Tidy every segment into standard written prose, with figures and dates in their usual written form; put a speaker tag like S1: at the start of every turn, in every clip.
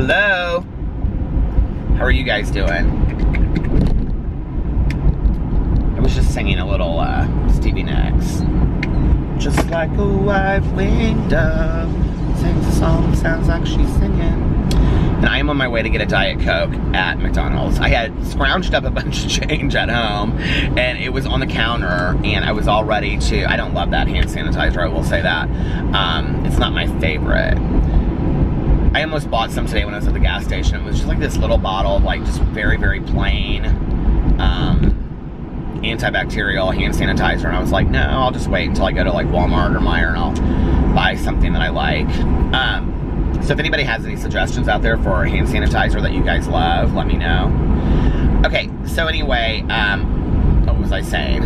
S1: Hello? How are you guys doing? I was just singing a little Stevie Nicks. Just like a white-winged dove sings a song, sounds like she's singing. And I am on my way to get a Diet Coke at McDonald's. I had scrounged up a bunch of change at home, and it was on the counter, and I was all ready to, I don't love that hand sanitizer, I will say that. It's not my favorite. I almost bought some today when I was at the gas station. It was just like this little bottle of like just very, very plain antibacterial hand sanitizer, and I was like, no, I'll just wait until I go to like Walmart or Meijer and I'll buy something that I like. So if anybody has any suggestions out there for hand sanitizer that you guys love, let me know. Okay, so anyway, what was I saying?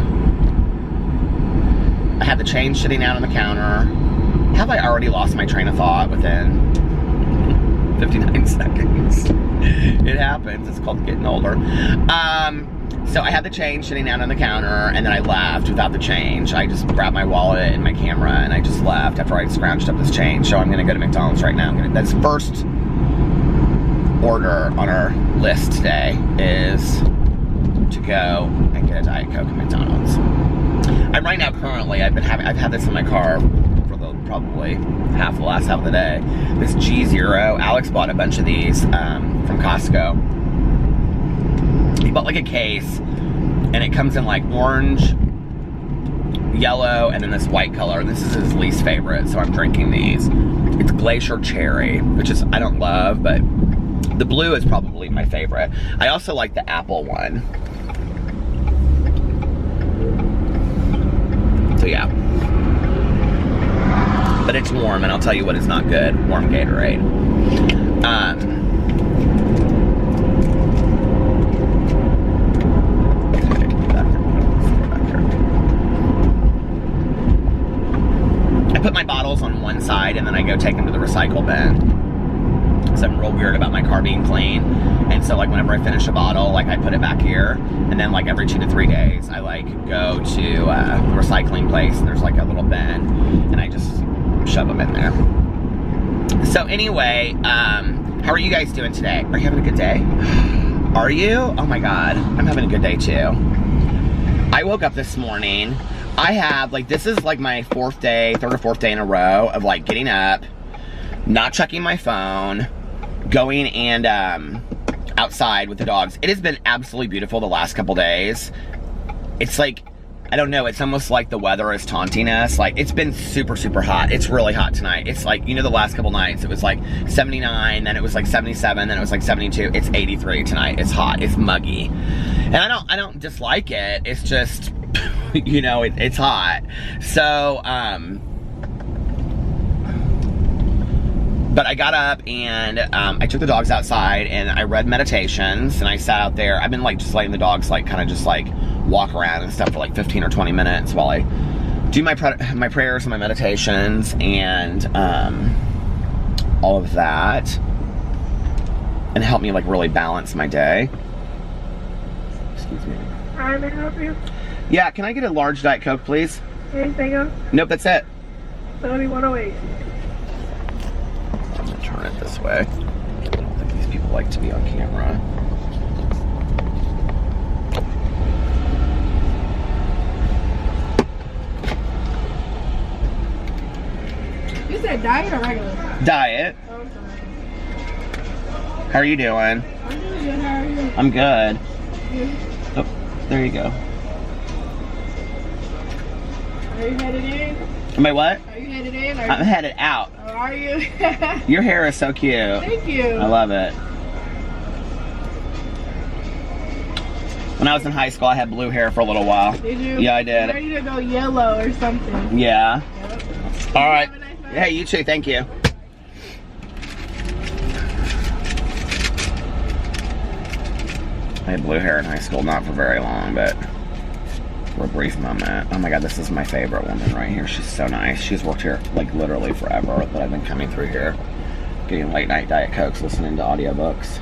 S1: I had the change sitting out on the counter. Have I already lost my train of thought within 59 seconds? It happens. It's called getting older. So I had the change sitting out on the counter, and then I left without the change. I just grabbed my wallet and my camera, and I just left after I scrounged up this change. So I'm going to go to McDonald's right now. That's first order on our list today is to go and get a Diet Coke at McDonald's. I'm right now currently, I've had this in my car for probably the last half of the day. This G0, Alex bought a bunch of these from Costco. He bought like a case, and it comes in like orange, yellow, and then this white color. And this is his least favorite, so I'm drinking these. It's Glacier Cherry, which is, I don't love, but the blue is probably my favorite. I also like the apple one. So yeah. But it's warm, and I'll tell you what is not good. Warm Gatorade. I put my bottles on one side, and then I go take them to the recycle bin. So I'm real weird about my car being clean. And so like whenever I finish a bottle, like I put it back here. And then like every 2 to 3 days, I like go to a recycling place, and there's like a little bin, and I just shove them in there. So anyway, how are you guys doing today? Are you having a good day? Are you? Oh my God, I'm having a good day too. I woke up this morning. I have, like, this is like my third or fourth day in a row of like getting up, not checking my phone, going and outside with the dogs. It has been absolutely beautiful the last couple days. It's like, I don't know, it's almost like the weather is taunting us. Like, it's been super, super hot. It's really hot tonight. It's like, you know, the last couple nights, it was like 79, then it was like 77, then it was like 72. It's 83 tonight. It's hot. It's muggy. And I don't dislike it. It's just, you know, it's hot. So, but I got up and I took the dogs outside and I read meditations, and I sat out there. I've been like just letting the dogs like kind of just like walk around and stuff for like 15 or 20 minutes while I do my prayers and my meditations and all of that, and help me like really balance my day. Excuse me.
S2: Hi, may I help you?
S1: Yeah, can I get a large Diet Coke, please?
S2: Anything else?
S1: Nope, that's it.
S2: 7108.
S1: I'm gonna turn it this way. I don't think these people like to be on camera.
S2: You said diet or regular?
S1: Diet.
S2: Oh, I'm sorry.
S1: How are you doing?
S2: I'm doing good. How are you?
S1: I'm good.
S2: Good.
S1: Oh, there you go.
S2: Are you headed in?
S1: Am I what?
S2: Are you headed in?
S1: I'm headed out.
S2: Oh, are you?
S1: Your hair is so cute.
S2: Thank you.
S1: I love it. When I was in high school, I had blue hair for a little while.
S2: Did you?
S1: Yeah, I did.
S2: I'm ready to go yellow or something.
S1: Yeah.
S2: Yep.
S1: All right.
S2: Have a nice night.
S1: Hey, you too. Thank you. I had blue hair in high school, not for very long, but for a brief moment. Oh my God, this is my favorite woman right here. She's so nice. She's worked here like literally forever, but I've been coming through here, getting late night Diet Cokes, listening to audiobooks.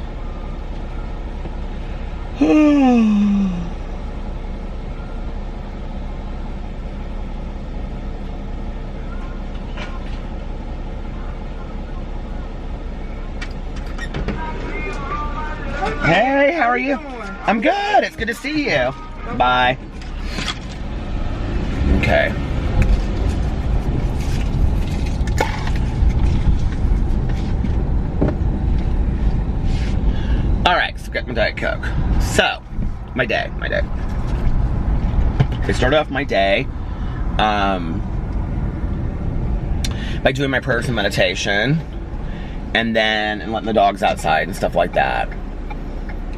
S1: Hey, how are you?
S2: doing?
S1: I'm good. It's good to see you. Bye. Okay. Alright, so get my Diet Coke. So, my day. I started off my day by doing my prayers and meditation, and letting the dogs outside and stuff like that.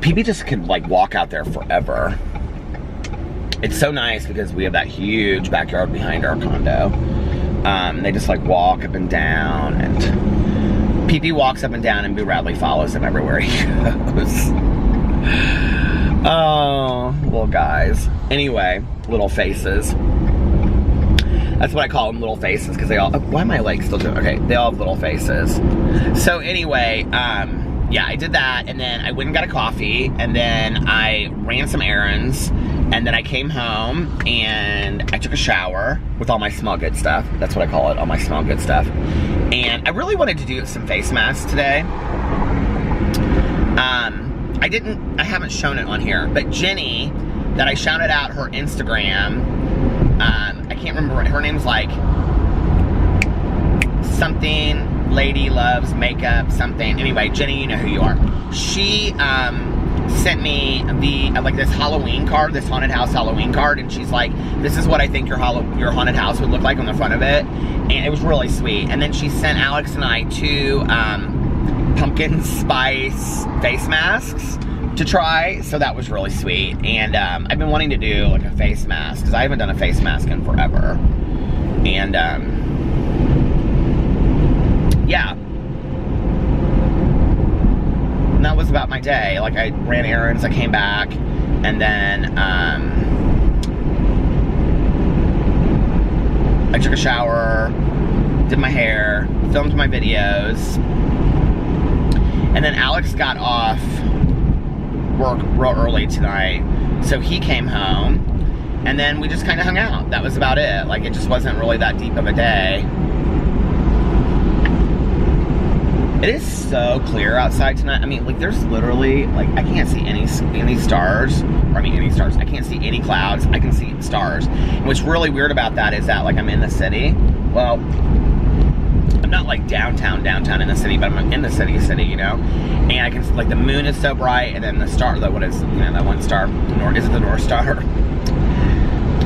S1: PB just could like walk out there forever. It's so nice because we have that huge backyard behind our condo. They just like walk up and down, and PP walks up and down, and Boo Radley follows him everywhere he goes. Oh, little guys. Anyway, little faces. That's what I call them, little faces, because they all, why am my legs still doing, okay, they all have little faces. So anyway, yeah, I did that, and then I went and got a coffee, and then I ran some errands, and then I came home, and I took a shower with all my smell good stuff. That's what I call it, all my smell good stuff. And I really wanted to do some face masks today. I haven't shown it on here, but Jenny, that I shouted out her Instagram, I can't remember, her name's like, something, lady loves makeup, something. Anyway, Jenny, you know who you are. She sent me like this Halloween card, this haunted house Halloween card, and she's like, this is what I think your haunted house would look like on the front of it, and it was really sweet. And then she sent Alex and I 2 pumpkin spice face masks to try, so that was really sweet. And I've been wanting to do like a face mask, because I haven't done a face mask in forever. And yeah. And that was about my day. Like, I ran errands, I came back, and then I took a shower, did my hair, filmed my videos, and then Alex got off work real early tonight, so he came home, and then we just kind of hung out. That was about it. Like, it just wasn't really that deep of a day. It is so clear outside tonight. I mean, like, there's literally, like, I can't see any stars. Or, I mean, any stars. I can't see any clouds. I can see stars. And what's really weird about that is that, like, I'm in the city. Well, I'm not, like, downtown in the city, but I'm in the city, you know? And I can, like, the moon is so bright, and then the star, what is, you know, that one star? Is it the North Star?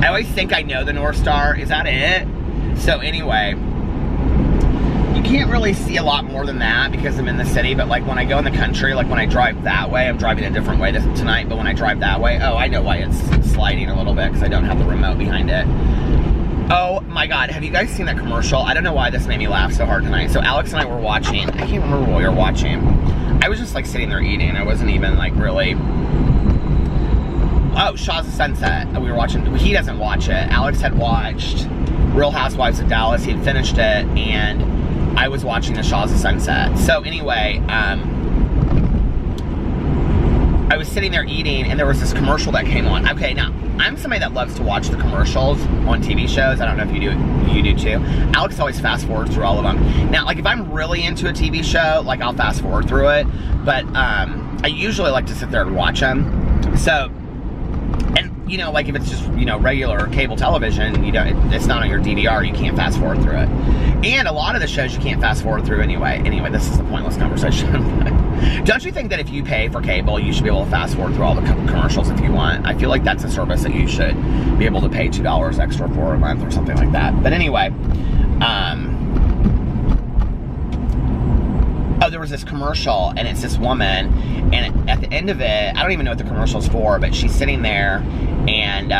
S1: I always think I know the North Star. Is that it? So, anyway, you can't really see a lot more than that because I'm in the city, but like when I go in the country, like when I drive that way, I'm driving a different way tonight, but when I drive that way, oh, I know why it's sliding a little bit, because I don't have the remote behind it. Oh my God, have you guys seen that commercial? I don't know why this made me laugh so hard tonight. So Alex and I were watching, I can't remember what we were watching. I was just like sitting there eating. I wasn't even like really, oh, Shaw's of Sunset. We were watching, he doesn't watch it. Alex had watched Real Housewives of Dallas. He had finished it, and I was watching the Shaw's of Sunset. So anyway, I was sitting there eating, and there was this commercial that came on. Okay, now, I'm somebody that loves to watch the commercials on TV shows. I don't know if you do too. Alex always fast forwards through all of them. Now, like, if I'm really into a TV show, like, I'll fast forward through it, but I usually like to sit there and watch them. So, and, you know, like, if it's just, you know, regular cable television, you know, it's not on your DVR, you can't fast forward through it. And a lot of the shows you can't fast forward through anyway. Anyway, this is a pointless conversation. Don't you think that if you pay for cable, you should be able to fast forward through all the commercials if you want? I feel like that's a service that you should be able to pay $2 extra for a month or something like that. But anyway, oh, there was this commercial, and it's this woman, and at the end of it, I don't even know what the commercial's for, but she's sitting there, and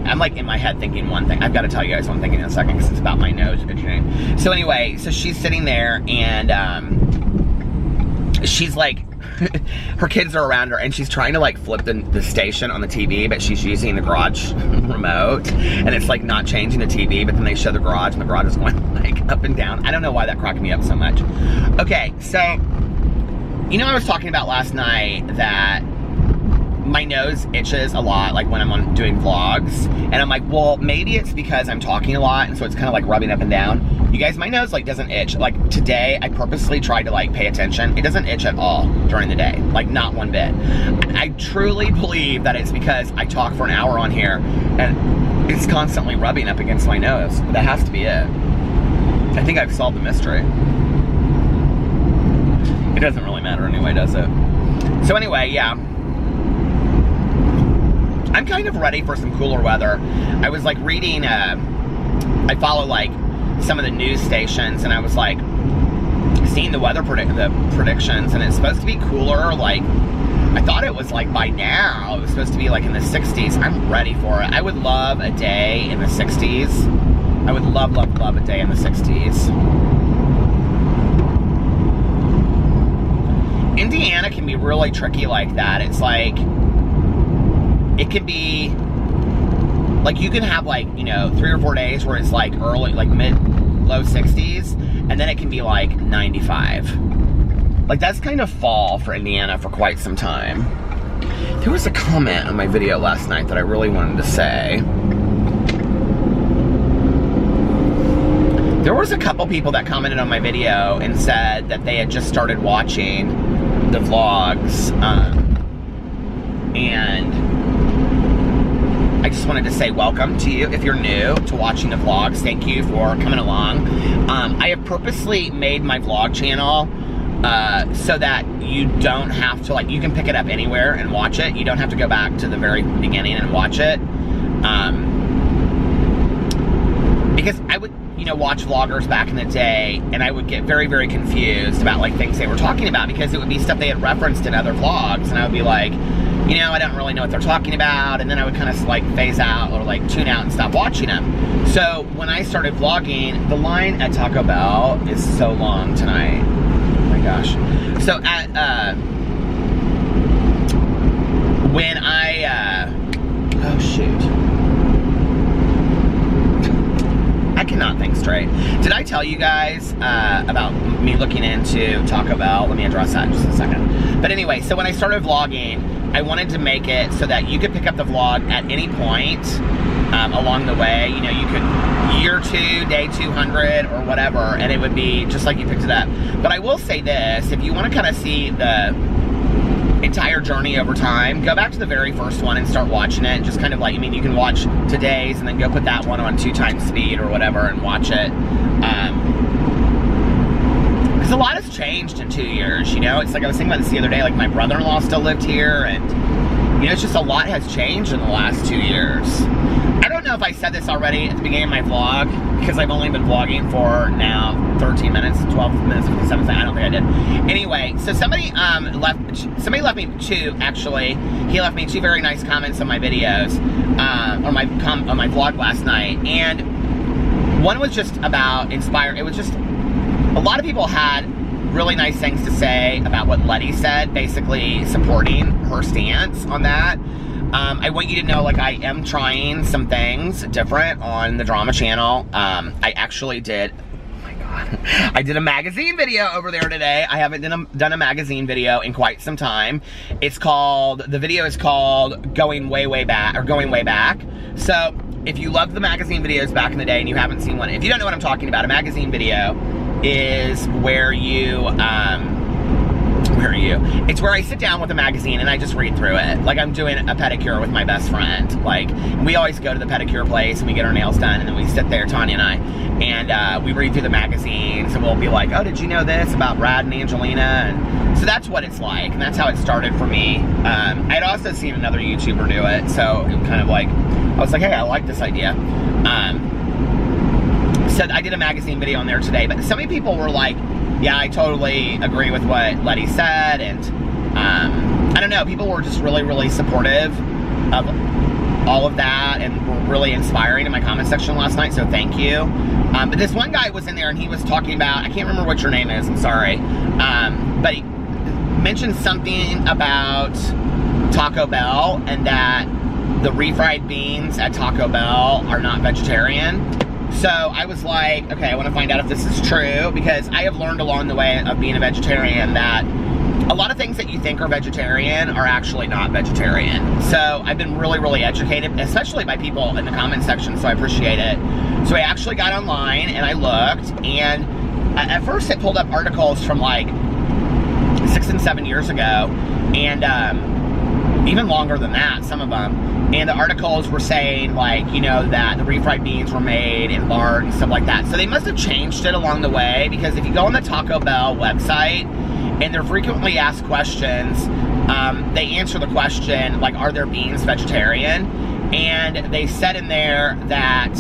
S1: I'm like in my head thinking one thing. I've got to tell you guys what I'm thinking in a second, because it's about my nose itching. So anyway, so she's sitting there, and she's like, her kids are around her, and she's trying to like flip the station on the TV, but she's using the garage remote, and it's like not changing the TV, but then they show the garage, and the garage is going like up and down. I don't know why that cracked me up so much. Okay, so, you know, I was talking about last night that my nose itches a lot, like when I'm doing vlogs, and I'm like, well, maybe it's because I'm talking a lot, and so it's kind of like rubbing up and down. You guys, my nose like doesn't itch. Like today, I purposely tried to like pay attention. It doesn't itch at all during the day, like not one bit. I truly believe that it's because I talk for an hour on here, and it's constantly rubbing up against my nose. That has to be it. I think I've solved the mystery. It doesn't really matter anyway, does it? So anyway, yeah. I'm kind of ready for some cooler weather. I was like reading, I follow like some of the news stations, and I was like seeing the weather predictions, and it's supposed to be cooler. Like, I thought it was like by now, it was supposed to be like in the 60s. I'm ready for it. I would love a day in the 60s. I would love, love, love a day in the 60s. Indiana can be really tricky like that. It's like, it can be, like you can have like, you know, 3 or 4 days where it's like early, like low 60s, and then it can be like 95. Like that's kind of fall for Indiana for quite some time. There was a comment on my video last night that I really wanted to say. There was a couple people that commented on my video and said that they had just started watching the vlogs, and I just wanted to say welcome to you if you're new to watching the vlogs. Thank you for coming along. I have purposely made my vlog channel so that you don't have to, like, you can pick it up anywhere and watch it. You don't have to go back to the very beginning and watch it. Because I would, you know, watch vloggers back in the day, and I would get very, very confused about like things they were talking about, because it would be stuff they had referenced in other vlogs, and I would be like, you know, I don't really know what they're talking about, and then I would kind of like phase out or like tune out and stop watching them. So when I started vlogging, the line at Taco Bell is so long tonight. Oh my gosh. So at, when I, oh shoot. I cannot think straight. Did I tell you guys about me looking into Taco Bell? Let me address that in just a second. But anyway, so when I started vlogging, I wanted to make it so that you could pick up the vlog at any point along the way. You know, you could year 2, day 200 or whatever, and it would be just like you picked it up. But I will say this, if you want to kind of see the entire journey over time, go back to the very first one and start watching it, and just kind of like, I mean, you can watch today's and then go put that one on 2 times speed or whatever and watch it. Because a lot has changed in 2 years, you know? It's like, I was thinking about this the other day, like my brother-in-law still lived here, and you know, it's just a lot has changed in the last 2 years. I don't know if I said this already at the beginning of my vlog, because I've only been vlogging for now 13 minutes, 12 minutes, 57 seconds. I don't think I did. Anyway, so somebody left me 2, actually. He left me 2 very nice comments on my videos, on my vlog last night, and one was just about inspired. It was just, a lot of people had really nice things to say about what Letty said, basically supporting her stance on that. I want you to know, like, I am trying some things different on the drama channel. I actually did, oh my God, I did a magazine video over there today. I haven't done a magazine video in quite some time. It's called, the video is called Going Way, Way Back, or Going Way Back. So, if you loved the magazine videos back in the day and you haven't seen one, if you don't know what I'm talking about, a magazine video is where you, it's where I sit down with a magazine and I just read through it. Like I'm doing a pedicure with my best friend. Like, we always go to the pedicure place and we get our nails done, and then we sit there, Tanya and I, and we read through the magazines, and we'll be like, oh, did you know this about Brad and Angelina? And so that's what it's like, and that's how it started for me. I'd also seen another YouTuber do it, so it kind of like, I was like, hey, I like this idea. So I did a magazine video on there today, but so many people were like, yeah, I totally agree with what Letty said, and I don't know, people were just really, really supportive of all of that, and were really inspiring in my comment section last night, so thank you. But this one guy was in there, and he was talking about, I can't remember what your name is, I'm sorry, but he mentioned something about Taco Bell, and that the refried beans at Taco Bell are not vegetarian. So I was like, okay, I want to find out if this is true, because I have learned along the way of being a vegetarian that a lot of things that you think are vegetarian are actually not vegetarian. So I've been really, really educated, especially by people in the comment section, so I appreciate it. So I actually got online and I looked, and at first it pulled up articles from like 6 and 7 years ago, and even longer than that, some of them. And the articles were saying, like, you know, that the refried beans were made in lard and stuff like that. So they must have changed it along the way, because if you go on the Taco Bell website and they're frequently asked questions, they answer the question, like, are their beans vegetarian? And they said in there that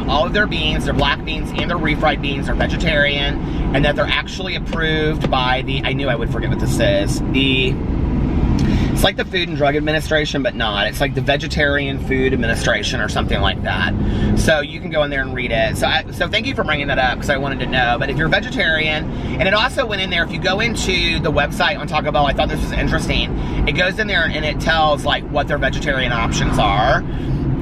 S1: all of their beans, their black beans and their refried beans, are vegetarian, and that they're actually approved by the, I knew I would forget what this is, it's like the Food and Drug Administration, but not. It's like the Vegetarian Food Administration or something like that. So you can go in there and read it. So thank you for bringing that up, because I wanted to know. But if you're vegetarian, and it also went in there, if you go into the website on Taco Bell, I thought this was interesting. It goes in there and it tells like what their vegetarian options are.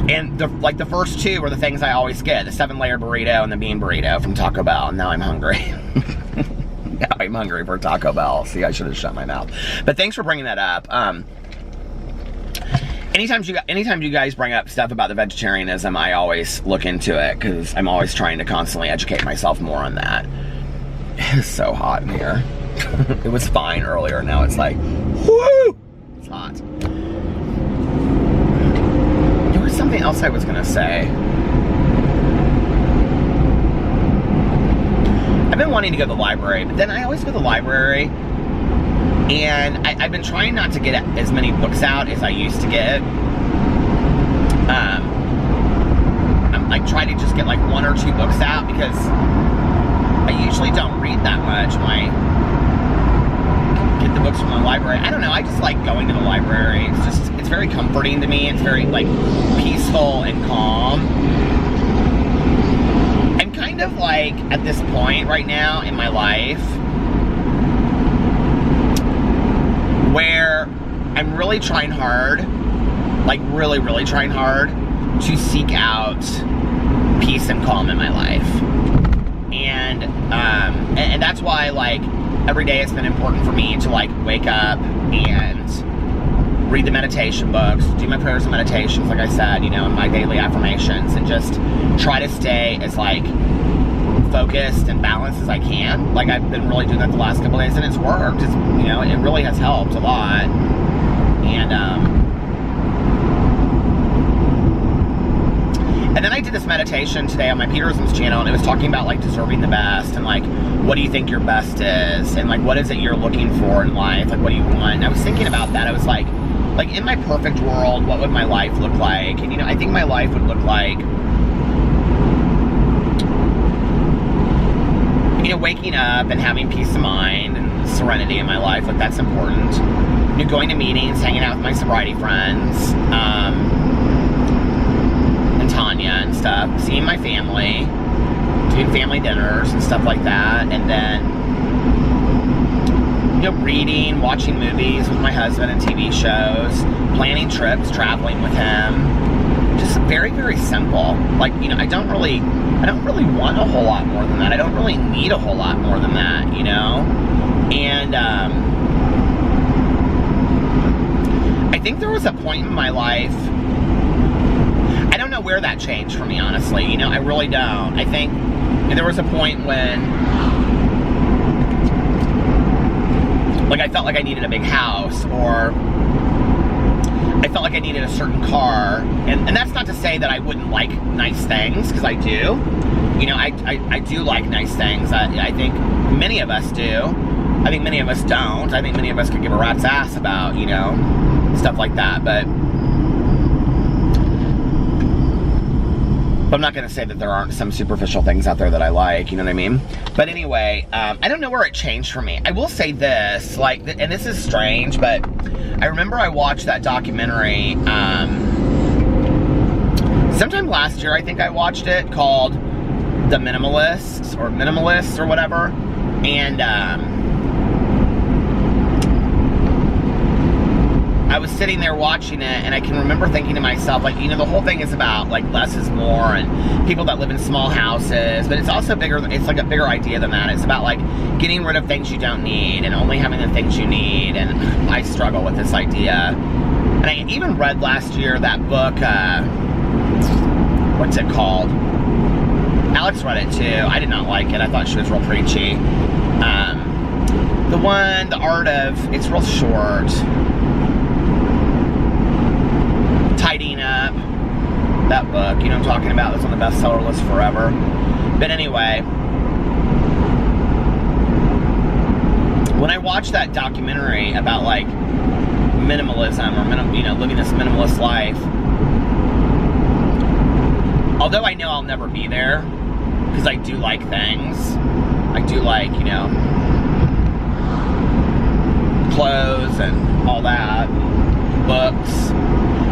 S1: And the first two are the things I always get, the 7-layer burrito and the bean burrito from Taco Bell. And now I'm hungry. Now I'm hungry for Taco Bell. See, I should have shut my mouth. But thanks for bringing that up. Anytime you guys bring up stuff about the vegetarianism, I always look into it, because I'm always trying to constantly educate myself more on that. It's so hot in here. It was fine earlier. Now it's like, whoo! It's hot. There was something else I was gonna say. I've been wanting to go to the library, but then I always go to the library, and I've been trying not to get as many books out as I used to get. I try to just get like 1 or 2 books out, because I usually don't read that much when I get the books from the library. I don't know, I just like going to the library. It's very comforting to me. It's very like peaceful and calm. I'm kind of like at this point right now in my life where I'm really trying hard, like really, really trying hard to seek out peace and calm in my life. And that's why, like, every day it's been important for me to like wake up and read the meditation books, do my prayers and meditations, like I said, you know, and my daily affirmations, and just try to stay as like focused and balanced as I can. Like, I've been really doing that the last couple days, and it's worked. It's, you know, it really has helped a lot. And then I did this meditation today on my Peterisms channel, and it was talking about like deserving the best, and like, what do you think your best is, and like, what is it you're looking for in life, like, what do you want? And I was thinking about that. I was like in my perfect world, what would my life look like? And you know, I think my life would look like, you know, waking up and having peace of mind and serenity in my life. Like, that's important. You know, going to meetings, hanging out with my sobriety friends, and Tanya and stuff, seeing my family, doing family dinners and stuff like that, and then, you know, reading, watching movies with my husband and TV shows, planning trips, traveling with him. Just very, very simple. Like, you know, I don't really want a whole lot more than that. I don't really need a whole lot more than that, you know? And I think there was a point in my life, I don't know where that changed for me, honestly. You know, I really don't. I think there was a point when, like, I felt like I needed a big house, or I felt like I needed a certain car, and that's not to say that I wouldn't like nice things, because I do. You know, I do like nice things. I think many of us do. I think many of us don't. I think many of us could give a rat's ass about, you know, stuff like that, but I'm not going to say that there aren't some superficial things out there that I like, you know what I mean? But anyway, I don't know where it changed for me. I will say this, like, and this is strange, but I remember I watched that documentary, sometime last year, I think I watched it, called The Minimalists, or whatever, and I was sitting there watching it, and I can remember thinking to myself, like, you know, the whole thing is about, like, less is more, and people that live in small houses, but it's also bigger, it's like a bigger idea than that. It's about, like, getting rid of things you don't need, and only having the things you need, and I struggle with this idea. And I even read last year that book, what's it called? Alex read it too. I did not like it. I thought she was real preachy. The Art of, it's real short. Tidying Up. That book, you know what I'm talking about? It's on the bestseller list forever. But anyway, when I watched that documentary about, like, minimalism, or, you know, living this minimalist life, although I know I'll never be there, because I do like things. I do like, you know, clothes and all that, books.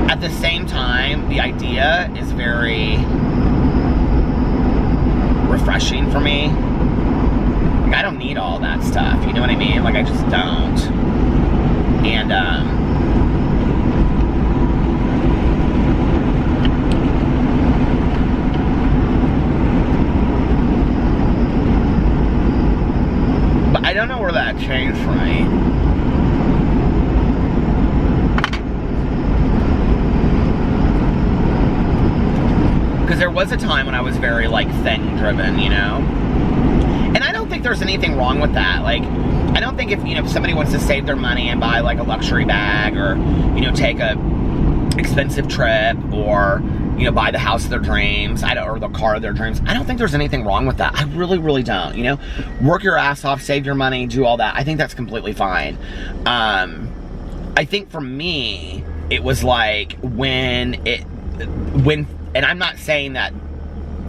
S1: At the same time, the idea is very refreshing for me. Like, I don't need all that stuff, you know what I mean? Like, I just don't. And, but I don't know where that changed for me. Because there was a time when I was very, like, thing-driven, you know? And I don't think there's anything wrong with that. Like, I don't think if, you know, if somebody wants to save their money and buy, like, a luxury bag, or, you know, take a expensive trip, or, you know, buy the house of their dreams, or the car of their dreams, I don't think there's anything wrong with that. I really, really don't, you know? Work your ass off, save your money, do all that. I think that's completely fine. I think for me, it was like and I'm not saying that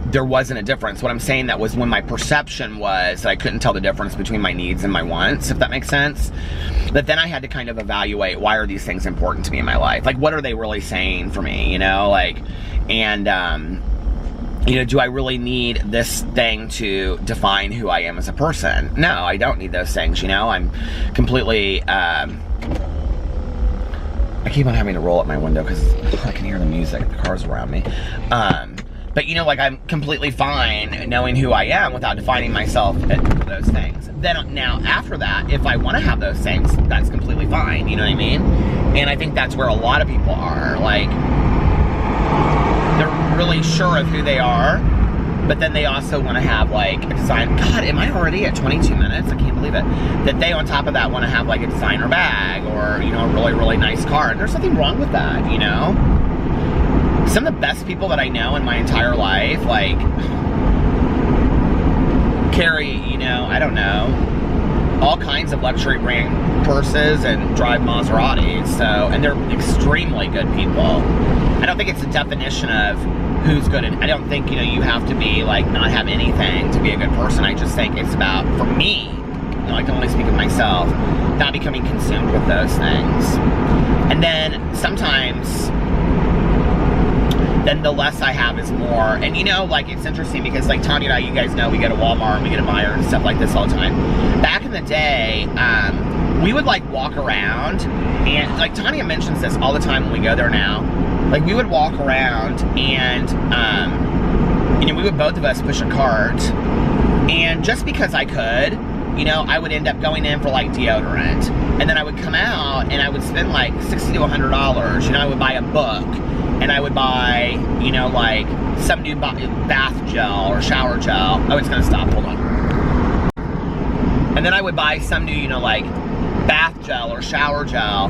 S1: there wasn't a difference. What I'm saying that was when my perception was that I couldn't tell the difference between my needs and my wants, if that makes sense. That then I had to kind of evaluate, why are these things important to me in my life? Like, what are they really saying for me, you know? Like, and, you know, do I really need this thing to define who I am as a person? No, I don't need those things, you know? I'm completely, I keep on having to roll up my window because I can hear the music, the cars around me. But, you know, like, I'm completely fine knowing who I am without defining myself for those things. Then, now, after that, if I want to have those things, that's completely fine, you know what I mean? And I think that's where a lot of people are. Like, they're really sure of who they are, but then they also want to have, like, a design. God, am I already at 22 minutes? I can't believe it. That they, on top of that, want to have, like, a designer bag, or, you know, a really, really nice car. And there's nothing wrong with that, you know? Some of the best people that I know in my entire life, like, carry, you know, I don't know, all kinds of luxury brand purses and drive Maseratis. So, and they're extremely good people. I don't think it's a definition of who's good. And I don't think, you know, you have to be, like, not have anything to be a good person. I just think it's about, for me, you know, I can only speak of myself, not becoming consumed with those things. And then sometimes, then the less I have is more. And, you know, like, it's interesting because, like, Tanya and I, you guys know, we go to Walmart and we get a Meijer and stuff like this all the time. Back in the day, we would, like, walk around, and, like, Tanya mentions this all the time when we go there now. Like, we would walk around and, you know, we would both of us push a cart, and just because I could, you know, I would end up going in for, like, deodorant, and then I would come out and I would spend, like, $60 to $100. You know, I would buy a book, and I would buy, you know, like, some new bath gel or shower gel. Oh, it's gonna stop, hold on. And then I would buy some new, you know, like, bath gel or shower gel,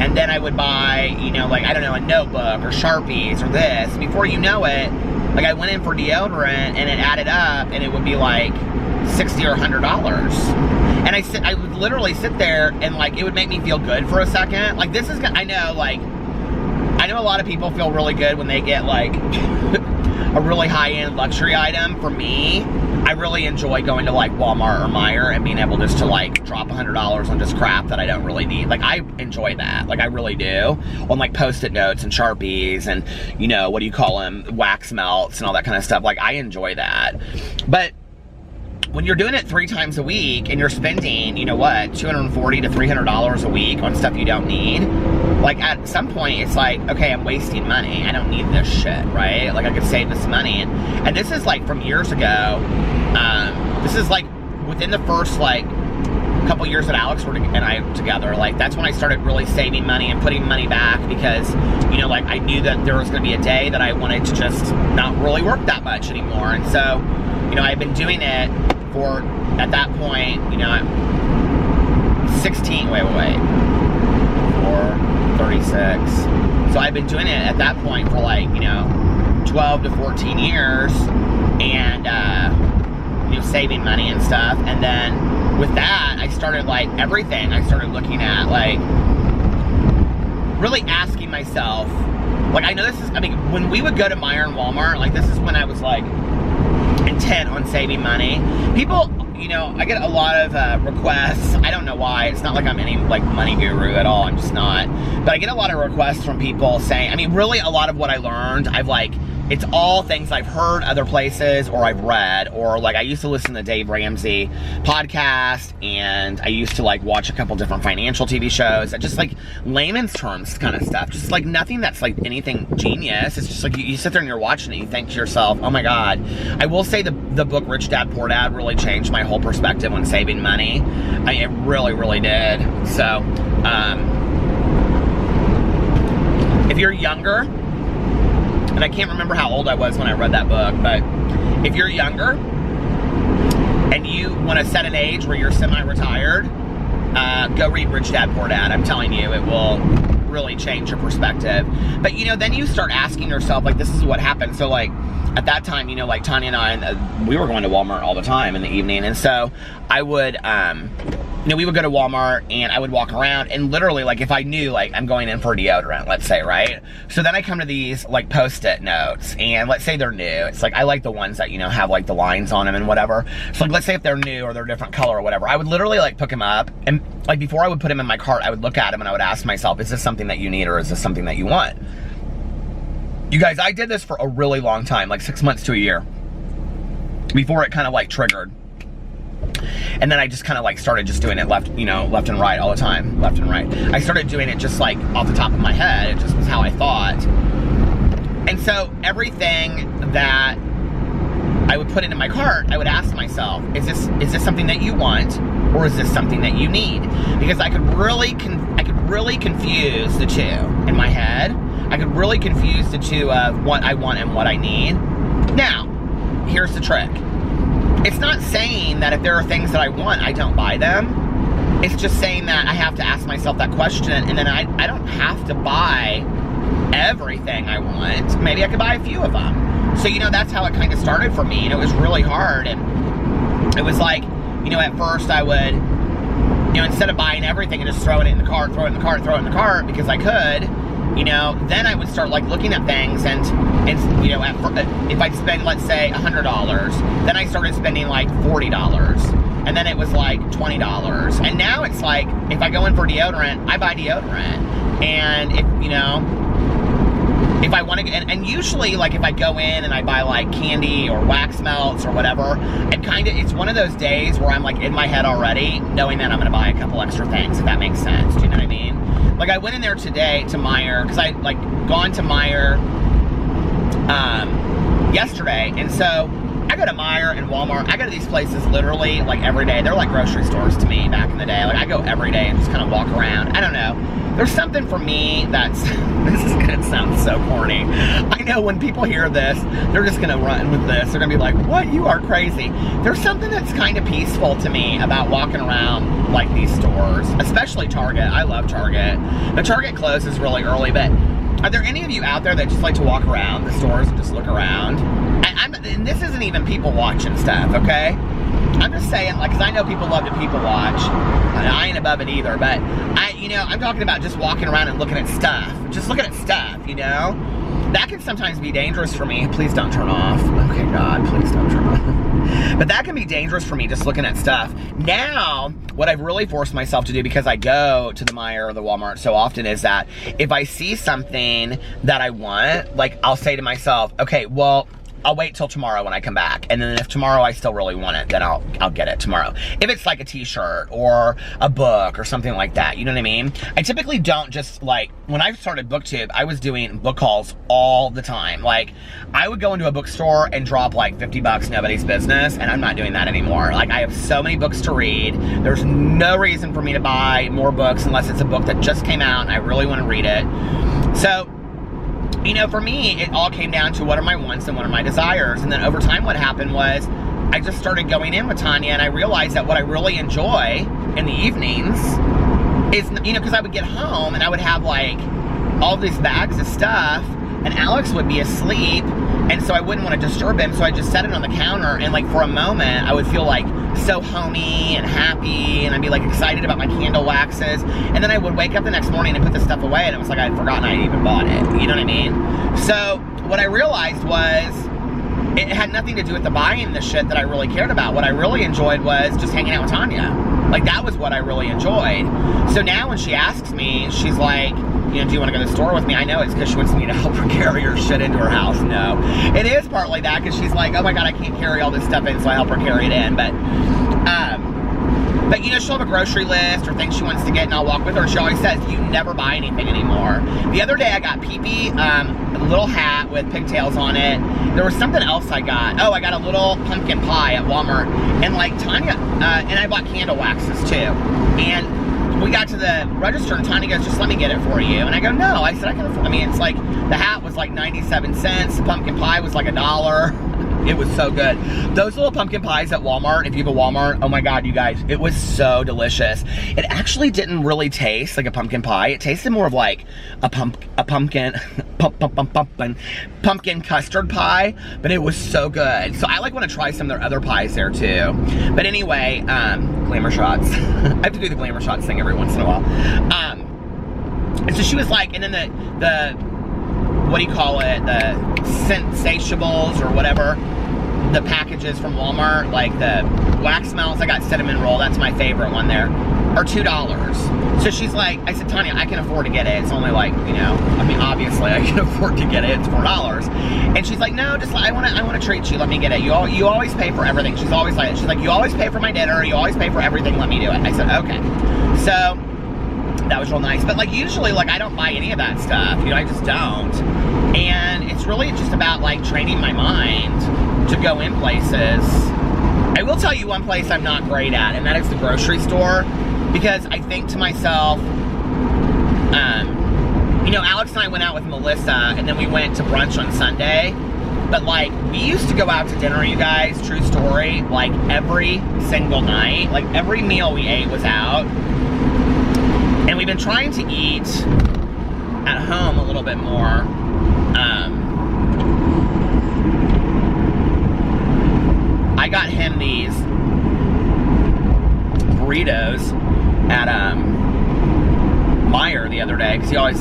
S1: and then I would buy, you know, like, I don't know, a notebook or Sharpies or this. Before you know it, like, I went in for deodorant, and it added up, and it would be like $60 or $100. And I would literally sit there, and, like, it would make me feel good for a second. Like, this is, I know, like, I know a lot of people feel really good when they get, like, a really high-end luxury item. For me, I really enjoy going to, like, Walmart or Meijer and being able just to, like, drop $100 on just crap that I don't really need. Like, I enjoy that. Like, I really do. On, like, Post-it notes and Sharpies and, you know, what do you call them? Wax melts and all that kind of stuff. Like, I enjoy that. But when you're doing it 3 times a week and you're spending, you know what, $240 to $300 a week on stuff you don't need, like at some point it's like, okay, I'm wasting money. I don't need this shit, right? Like I could save this money. And this is like from years ago. This is like within the first like couple years that Alex and I together, like that's when I started really saving money and putting money back, because, you know, like I knew that there was going to be a day that I wanted to just not really work that much anymore. And so, you know, I've been doing it for, at that point, you know, 16, wait, 36. So I've been doing it at that point for like, you know, 12 to 14 years, and, you know, saving money and stuff. And then with that, I started like everything. I started looking at like really asking myself, like, I know this is, I mean, when we would go to Meijer and Walmart, like this is when I was like intent on saving money. People, you know, I get a lot of requests. I don't know why. It's not like I'm any like money guru at all. I'm just not. But I get a lot of requests from people saying, I mean, really a lot of what I learned, I've like, it's all things I've heard other places or I've read, or like I used to listen to Dave Ramsey podcast, and I used to like watch a couple different financial TV shows, that just like layman's terms kind of stuff, just like nothing that's like anything genius. It's just like you sit there and you're watching it and you think to yourself, oh my God. I will say the book Rich Dad Poor Dad really changed my whole perspective on saving money. I mean, it really, really did. So, if you're younger, and I can't remember how old I was when I read that book, but if you're younger and you want to set an age where you're semi-retired, go read Rich Dad Poor Dad. I'm telling you, it will really change your perspective. But, you know, then you start asking yourself, like, this is what happened. So, like, at that time, you know, like Tanya and I, we were going to Walmart all the time in the evening. And so I would, you know, we would go to Walmart and I would walk around, and literally, like, if I knew, like, I'm going in for deodorant, let's say, right? So then I come to these, like, Post-it notes, and let's say they're new. It's like, I like the ones that, you know, have, like, the lines on them and whatever. So, like, let's say if they're new or they're a different color or whatever, I would literally, like, pick them up, and, like, before I would put them in my cart, I would look at them and I would ask myself, is this something that you need or is this something that you want? You guys, I did this for a really long time, like 6 months to a year, before it kind of, like, triggered. And then I just kind of like started just doing it left and right all the time, left and right. I started doing it just like off the top of my head. It just was how I thought. And so everything that I would put into my cart, I would ask myself, is this something that you want, or is this something that you need? Because I could really confuse the two in my head. I could really confuse the two of what I want and what I need. Now, here's the trick. It's not saying that if there are things that I want, I don't buy them. It's just saying that I have to ask myself that question, and then I don't have to buy everything I want. Maybe I could buy a few of them. So, you know, that's how it kind of started for me, and it was really hard. And it was like, you know, at first I would, you know, instead of buying everything and just throwing it in the cart, throw it in the cart, because I could, you know, then I would start like looking at things, and you know, if I'd spend, let's say, $100, then I started spending like $40, and then it was like $20, and now it's like, if I go in for deodorant, I buy deodorant, and if, you know, if I want to, and usually, like, if I go in and I buy like candy or wax melts or whatever, it's one of those days where I'm like in my head already, knowing that I'm going to buy a couple extra things, if that makes sense. Do you know what I mean? Like, I went in there today to Meijer, because I like gone to Meijer yesterday, and so I go to Meijer and Walmart. I go to these places literally like every day. They're like grocery stores to me back in the day. Like, I go every day and just kind of walk around. I don't know. There's something for me that's, this is gonna sound so corny. I know when people hear this, they're just gonna run with this. They're gonna be like, what, you are crazy. There's something that's kind of peaceful to me about walking around like these stores, especially Target. I love Target. The Target closes really early, but are there any of you out there that just like to walk around the stores and just look around? And this isn't even people watching stuff, okay? I'm just saying, like, because I know people love to people watch. I ain't above it either, but you know, I'm talking about just walking around and looking at stuff. Just looking at stuff, you know? That can sometimes be dangerous for me. Please don't turn off. Okay, God, please don't turn off. But that can be dangerous for me, just looking at stuff. Now, what I've really forced myself to do, because I go to the Meijer or the Walmart so often, is that if I see something that I want, like, I'll say to myself, okay, well, I'll wait till tomorrow when I come back. And then if tomorrow I still really want it, then I'll get it tomorrow. If it's like a t-shirt or a book or something like that, you know what I mean? I typically don't just like, when I started BookTube, I was doing book hauls all the time. Like, I would go into a bookstore and drop like 50 bucks, nobody's business, and I'm not doing that anymore. Like, I have so many books to read. There's no reason for me to buy more books unless it's a book that just came out and I really want to read it. So, you know, for me, it all came down to what are my wants and what are my desires. And then over time, what happened was I just started going in with Tanya, and I realized that what I really enjoy in the evenings is, you know, because I would get home and I would have like all these bags of stuff, and Alex would be asleep, and so I wouldn't want to disturb him, so I just set it on the counter, and like for a moment, I would feel like so homey and happy, and I'd be like excited about my candle waxes, and then I would wake up the next morning and put the stuff away, and it was like I'd forgotten I even bought it, you know what I mean? So what I realized was it had nothing to do with the buying the shit that I really cared about. What I really enjoyed was just hanging out with Tanya. Like, that was what I really enjoyed. So now when she asks me, she's like, you know, do you want to go to the store with me? I know it's because she wants me to help her carry her shit into her house. No, it is partly that, because she's like, oh my God, I can't carry all this stuff in, so I help her carry it in. But you know, she'll have a grocery list or things she wants to get, and I'll walk with her. She always says, you never buy anything anymore. The other day I got Pee-Pee a little hat with pigtails on it. There was something else I got. Oh, I got a little pumpkin pie at Walmart. And like Tanya, and I bought candle waxes too. And we got to the register and Tanya goes, just let me get it for you. And I go, no. I said, I can afford. I mean, it's like, the hat was like 97 cents. The pumpkin pie was like $1. It was so good. Those little pumpkin pies at Walmart, if you have a Walmart, oh my God, you guys, it was so delicious. It actually didn't really taste like a pumpkin pie. It tasted more of like a pumpkin custard pie, but it was so good. So I like want to try some of their other pies there too. But anyway, glamour shots. I have to do the glamour shots thing every once in a while. And so she was like, and then the what do you call it? The Sensatiables or whatever. The packages from Walmart, like the wax melts. I got cinnamon roll. That's my favorite one there. Are $2. So she's like, I said, Tanya, I can afford to get it. It's only like, you know, I mean, obviously I can afford to get it. It's $4. And she's like, no, just I want to treat you. Let me get it. You always pay for everything. She's always like, you always pay for my dinner. You always pay for everything. Let me do it. I said, okay. So that was real nice. But like usually, like I don't buy any of that stuff. You know, I just don't. And it's really just about like training my mind to go in places. I will tell you one place I'm not great at, and that is the grocery store, because I think to myself, you know, Alex and I went out with Melissa, and then we went to brunch on Sunday, but like, we used to go out to dinner, you guys, true story, like every single night, like every meal we ate was out, and we've been trying to eat at home a little bit more. I got him these burritos at Meyer the other day, because he loves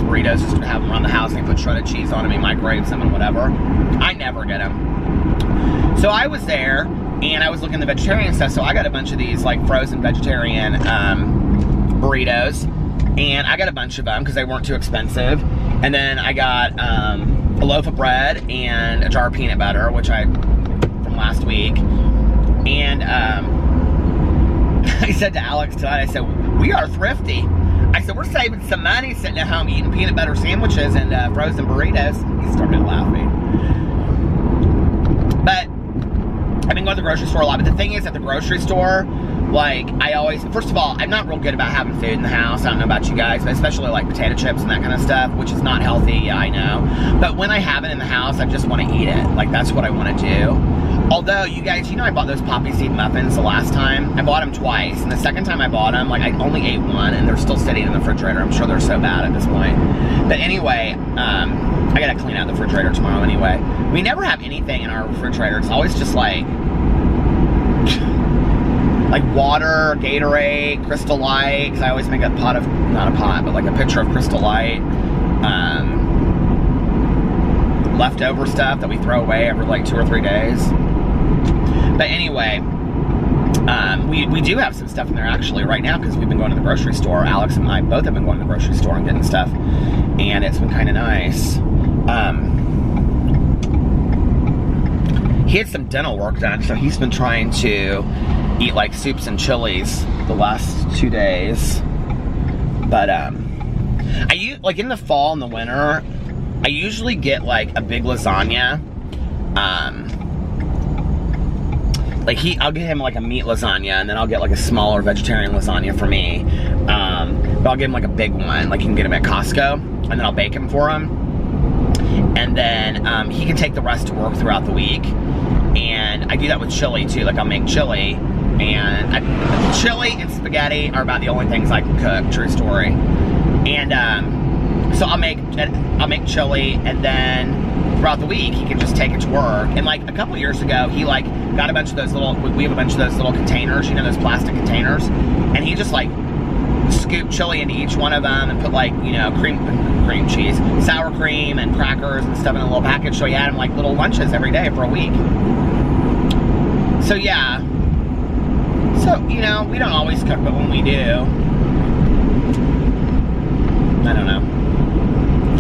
S1: burritos, just to have them around the house, and he puts shredded cheese on them, he microwaves them and whatever. I never get them. So I was there, and I was looking at the vegetarian stuff, so I got a bunch of these like frozen vegetarian burritos, and I got a bunch of them because they weren't too expensive. And then I got a loaf of bread and a jar of peanut butter, which from last week. And I said to Alex tonight, I said, we are thrifty. I said, we're saving some money sitting at home eating peanut butter sandwiches and frozen burritos. He started laughing. But I've been going to the grocery store a lot. But the thing is, at the grocery store, like, first of all, I'm not real good about having food in the house. I don't know about you guys, but especially like potato chips and that kind of stuff, which is not healthy, yeah, I know. But when I have it in the house, I just want to eat it. Like, that's what I want to do. Although, you guys, you know I bought those poppy seed muffins the last time. I bought them twice, and the second time I bought them, like, I only ate one, and they're still sitting in the refrigerator. I'm sure they're so bad at this point. But anyway, I gotta clean out the refrigerator tomorrow anyway. We never have anything in our refrigerator. It's always just like water, Gatorade, Crystal Light, because I always make a pot of, not a pot, but like a pitcher of Crystal Light. Leftover stuff that we throw away every like 2 or 3 days. But anyway, we do have some stuff in there actually right now, because we've been going to the grocery store. Alex and I both have been going to the grocery store and getting stuff, and it's been kind of nice. he had some dental work done, so he's been trying to eat like soups and chilies the last 2 days. But like in the fall and the winter, I usually get like a big lasagna. I'll get him like a meat lasagna, and then I'll get like a smaller vegetarian lasagna for me. But I'll give him like a big one, like you can get him at Costco, and then I'll bake him for him. And then he can take the rest to work throughout the week. And I do that with chili too. Like I'll make chili, and chili and spaghetti are about the only things I can cook. True story. And so I'll make chili, and then throughout the week he can just take it to work. And like a couple years ago, he like got a bunch of those we have a bunch of those little containers, you know, those plastic containers, and he just like scooped chili into each one of them and put like, you know, cream cheese, sour cream and crackers and stuff in a little package, so he had them like little lunches every day for a week. So yeah, so you know, we don't always cook, but when we do, I don't know.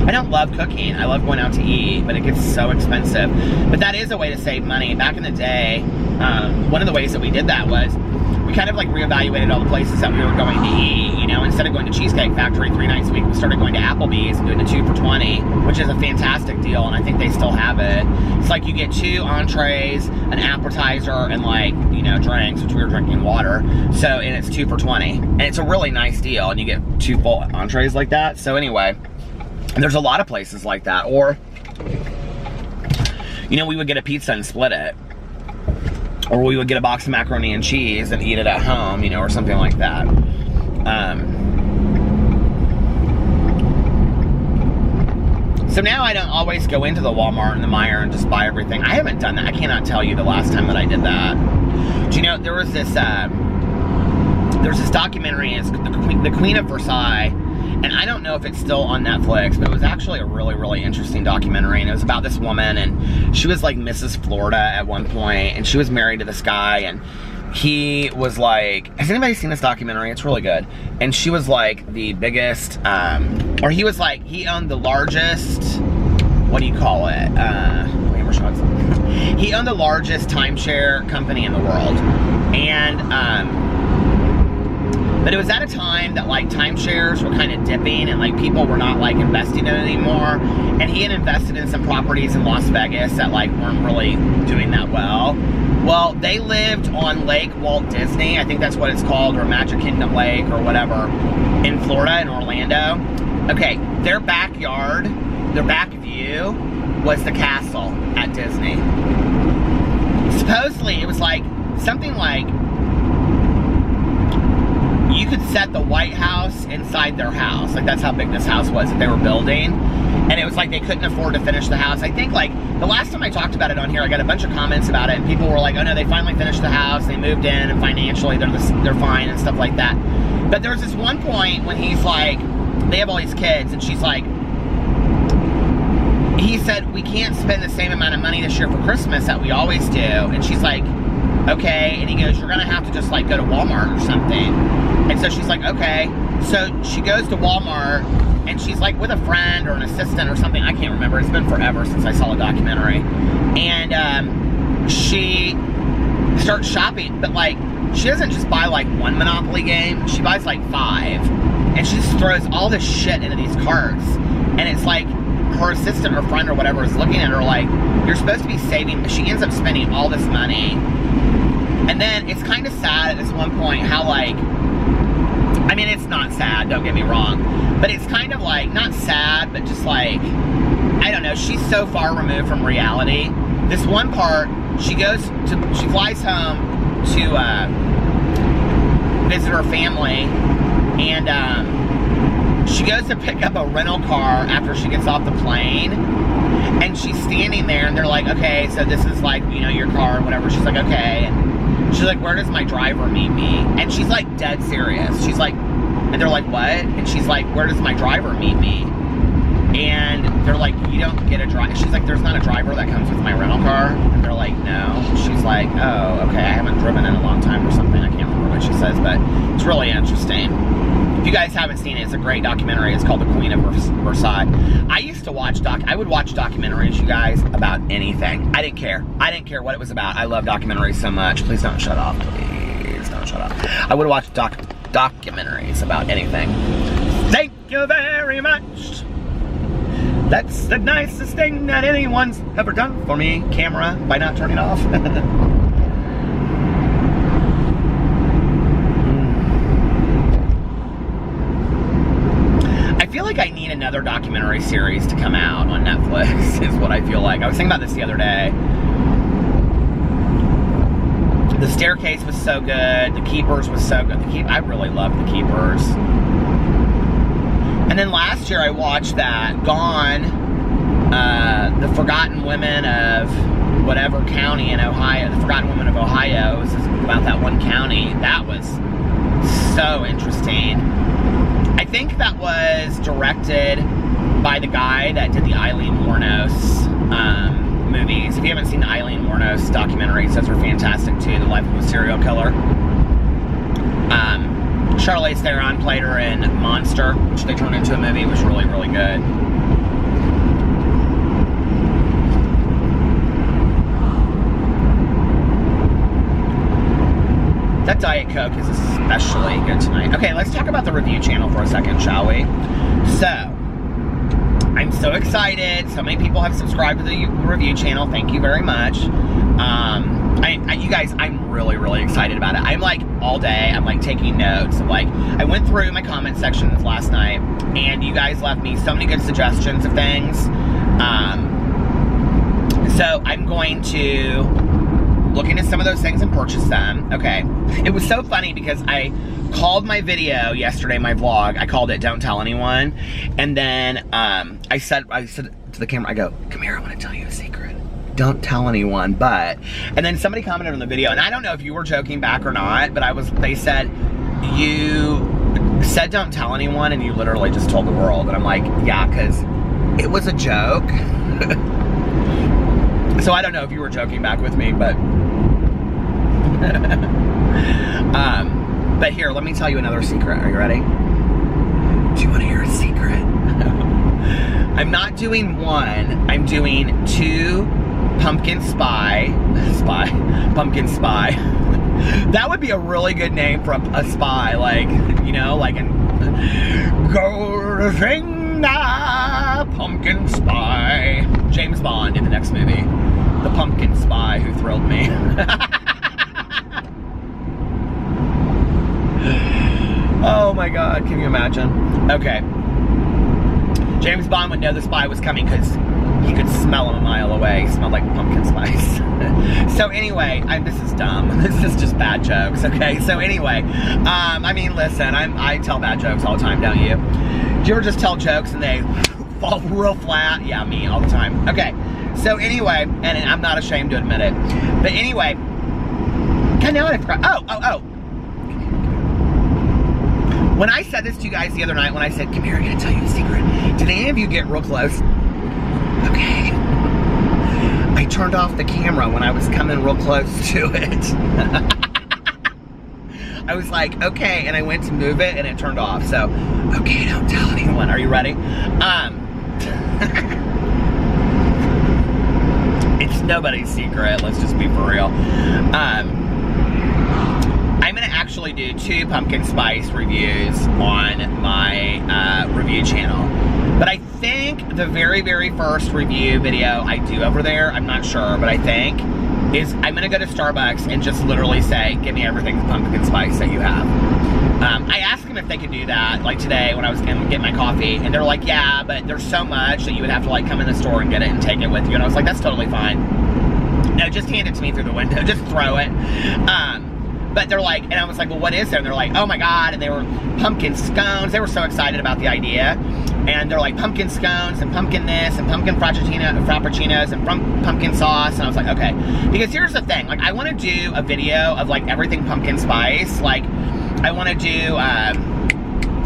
S1: I don't love cooking. I love going out to eat, but it gets so expensive. But that is a way to save money. Back in the day, one of the ways that we did that was we kind of like reevaluated all the places that we were going to eat. You know, instead of going to Cheesecake Factory 3 nights a week, we started going to Applebee's and doing the 2 for $20, which is a fantastic deal, and I think they still have it. It's like you get 2 entrees, an appetizer, and like, you know, drinks, which we were drinking water. So, and it's 2 for $20, and it's a really nice deal, and you get 2 full entrees like that. So anyway, there's a lot of places like that. Or, you know, we would get a pizza and split it. Or we would get a box of macaroni and cheese and eat it at home, you know, or something like that. So now I don't always go into the Walmart and the Meijer and just buy everything. I haven't done that. I cannot tell you the last time that I did that. Do you know, there was this documentary, it's the Queen of Versailles, and I don't know if it's still on Netflix, but it was actually a really, really interesting documentary, and it was about this woman, and she was like Mrs. Florida at one point, and she was married to this guy, and he was like, has anybody seen this documentary? It's really good. And she was like the biggest, or he was like, he owned the largest, what do you call it? He owned the largest timeshare company in the world. And, but it was at a time that like timeshares were kind of dipping and like people were not like investing in it anymore. And he had invested in some properties in Las Vegas that like weren't really doing that well. Well, they lived on Lake Walt Disney, I think that's what it's called, or Magic Kingdom Lake or whatever, in Florida, in Orlando. Okay, their backyard, their back view was the castle at Disney. Supposedly, it was like, something like, you could set the White House inside their house. Like, that's how big this house was that they were building. And it was like they couldn't afford to finish the house. I think like the last time I talked about it on here, I got a bunch of comments about it, and people were like, oh no, they finally finished the house, they moved in, and financially they're fine and stuff like that. But there was this one point when he's like, they have all these kids, and she's like, he said, we can't spend the same amount of money this year for Christmas that we always do. And she's like, okay. And he goes, you're gonna have to just like go to Walmart or something. And so she's like, okay. So she goes to Walmart, and she's like with a friend or an assistant or something. I can't remember. It's been forever since I saw a documentary. And she starts shopping, but like, she doesn't just buy like one Monopoly game. She buys like 5. And she just throws all this shit into these carts. And it's like, her assistant or friend or whatever is looking at her like, you're supposed to be saving. She ends up spending all this money. And then it's kind of sad at this one point how like, I mean, it's not sad, don't get me wrong, but it's kind of like, not sad, but just like, I don't know, she's so far removed from reality. This one part, she flies home to visit her family, and she goes to pick up a rental car after she gets off the plane, and she's standing there, and they're like, okay, so this is like, you know, your car or whatever. She's like, okay. And she's like, where does my driver meet me? And she's like dead serious. She's like, and they're like, what? And she's like, where does my driver meet me? And they're like, you don't get a driver. She's like, there's not a driver that comes with my rental car. And they're like, no. She's like, oh, okay, I haven't driven in a long time or something. I can't remember what she says, but it's really interesting. If you guys haven't seen it, it's a great documentary. It's called The Queen of Versailles. I used to watch I would watch documentaries, you guys, about anything. I didn't care. I didn't care what it was about. I love documentaries so much. Please don't shut off. Please don't shut off. I would watch documentaries about anything. Thank you very much. That's the nicest thing that anyone's ever done for me. Camera, by not turning off. I feel like I need another documentary series to come out on Netflix, is what I feel like. I was thinking about this the other day. The Staircase was so good. The Keepers was so good. I really loved The Keepers. And then last year I watched that Gone, The Forgotten Women of whatever county in Ohio. The Forgotten Women of Ohio. It was about that one county. That was so interesting. I think that was directed by the guy that did the Eileen Wuornos movies. If you haven't seen the Eileen Wuornos documentaries, those are fantastic too. The Life of a Serial Killer. Charlize Theron played her in Monster, which they turned into a movie. It was really, really good. That Diet Coke is especially good tonight. Okay, let's talk about the review channel for a second, shall we? So, I'm so excited. So many people have subscribed to the review channel. Thank you very much. You guys, I'm really, really excited about it. I'm like, all day, I'm like taking notes. I went through my comment sections last night, and you guys left me so many good suggestions of things. So I'm going to look into some of those things and purchase them. Okay. It was so funny because I called my video yesterday, my vlog, I called it Don't Tell Anyone. And then I said to the camera, I go, come here, I want to tell you a secret. Don't tell anyone, but. And then somebody commented on the video, and I don't know if you were joking back or not, but they said, you said don't tell anyone, and you literally just told the world. And I'm like, yeah, because it was a joke. So I don't know if you were joking back with me, but. But here, let me tell you another secret. Are you ready? Do you want to hear a secret? I'm not doing one. I'm doing 2 pumpkin spy. Pumpkin spy. That would be a really good name for a spy, like, you know, like in Goldfinger, pumpkin spy. James Bond in the next movie. The pumpkin spy who thrilled me. Oh my God, can you imagine? Okay. James Bond would know the spy was coming because he could smell him a mile away. He smelled like pumpkin spice. So anyway, this is dumb. This is just bad jokes, okay? So anyway, I mean, listen, I tell bad jokes all the time, don't you? Do you ever just tell jokes and they fall real flat? Yeah, me, all the time. Okay, so anyway, and I'm not ashamed to admit it. But anyway, okay, now I forgot. Oh. When I said this to you guys the other night, when I said, come here, I'm gonna tell you a secret. Did any of you get real close? Okay. I turned off the camera when I was coming real close to it. I was like, okay, and I went to move it and it turned off. So, okay, don't tell anyone. Are you ready? It's nobody's secret, let's just be for real. I'm gonna actually do 2 pumpkin spice reviews on my review channel. But I think the very, very first review video I do over there, I'm not sure, but I think, is I'm gonna go to Starbucks and just literally say, give me everything pumpkin spice that you have. I asked them if they could do that, like today when I was gonna get my coffee, and they're like, yeah, but there's so much that you would have to like come in the store and get it and take it with you. And I was like, that's totally fine. No, just hand it to me through the window, just throw it. But they're like, and I was like, well, what is there? And they're like, oh my God, and they were pumpkin scones. They were so excited about the idea. And they're like, pumpkin scones, and pumpkin this, and pumpkin frappuccinos, and pumpkin sauce. And I was like, okay. Because here's the thing, like, I want to do a video of, like, everything pumpkin spice. Like, I want to do,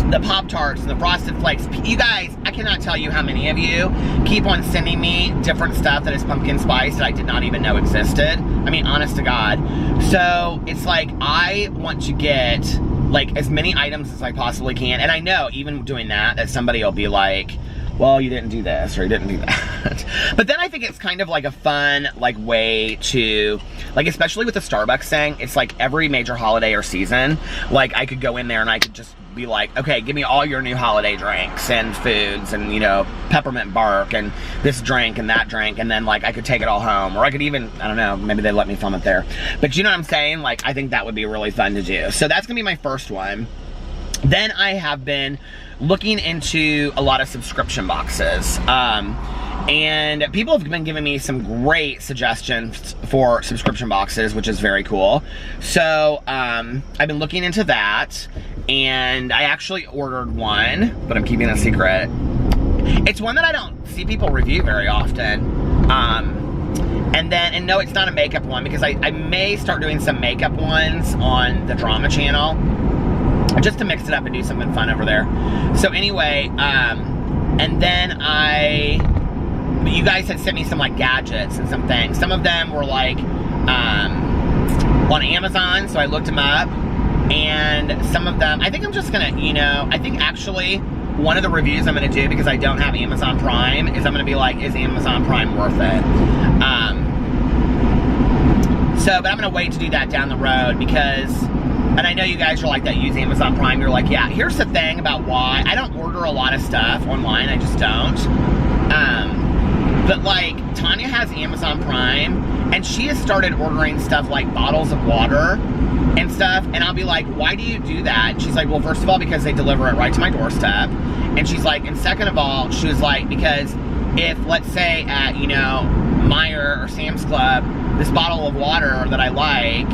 S1: the Pop-Tarts and the Frosted Flakes. You guys, I cannot tell you how many of you keep on sending me different stuff that is pumpkin spice that I did not even know existed. I mean, honest to God. So, it's like, I want to get, like as many items as I possibly can. And I know even doing that somebody will be like, well, you didn't do this or you didn't do that. But then I think it's kind of like a fun like way to, like, especially with the Starbucks thing, it's like every major holiday or season, like I could go in there and I could just be like, okay, give me all your new holiday drinks and foods and, you know, peppermint bark and this drink and that drink, and then like I could take it all home, or I could even, I don't know, maybe they let me film it there. But you know what I'm saying? Like, I think that would be really fun to do. So that's gonna be my first one. Then I have been looking into a lot of subscription boxes. And people have been giving me some great suggestions for subscription boxes, which is very cool. So I've been looking into that, and I actually ordered one, but I'm keeping it a secret. It's one that I don't see people review very often. And no, it's not a makeup one, because I may start doing some makeup ones on the drama channel, just to mix it up and do something fun over there. So anyway, and then you guys had sent me some like gadgets and some things. Some of them were like on Amazon, so I looked them up. And some of them, I think I'm just gonna, you know, I think actually one of the reviews I'm gonna do, because I don't have Amazon Prime, is I'm gonna be like, is Amazon Prime worth it? But I'm gonna wait to do that down the road, because, and I know you guys are like that, use Amazon Prime, you're like, yeah, here's the thing about why I don't order a lot of stuff online, I just don't. But like, Tanya has Amazon Prime, and she has started ordering stuff like bottles of water and stuff, and I'll be like, why do you do that? And she's like, well, first of all, because they deliver it right to my doorstep. And she's like, and second of all, she was like, because if, let's say at, you know, Meijer or Sam's Club, this bottle of water that I like